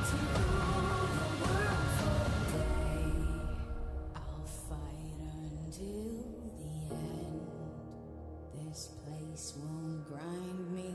[SPEAKER 8] to rule the world for a day? I'll fight until the end. This place won't grind me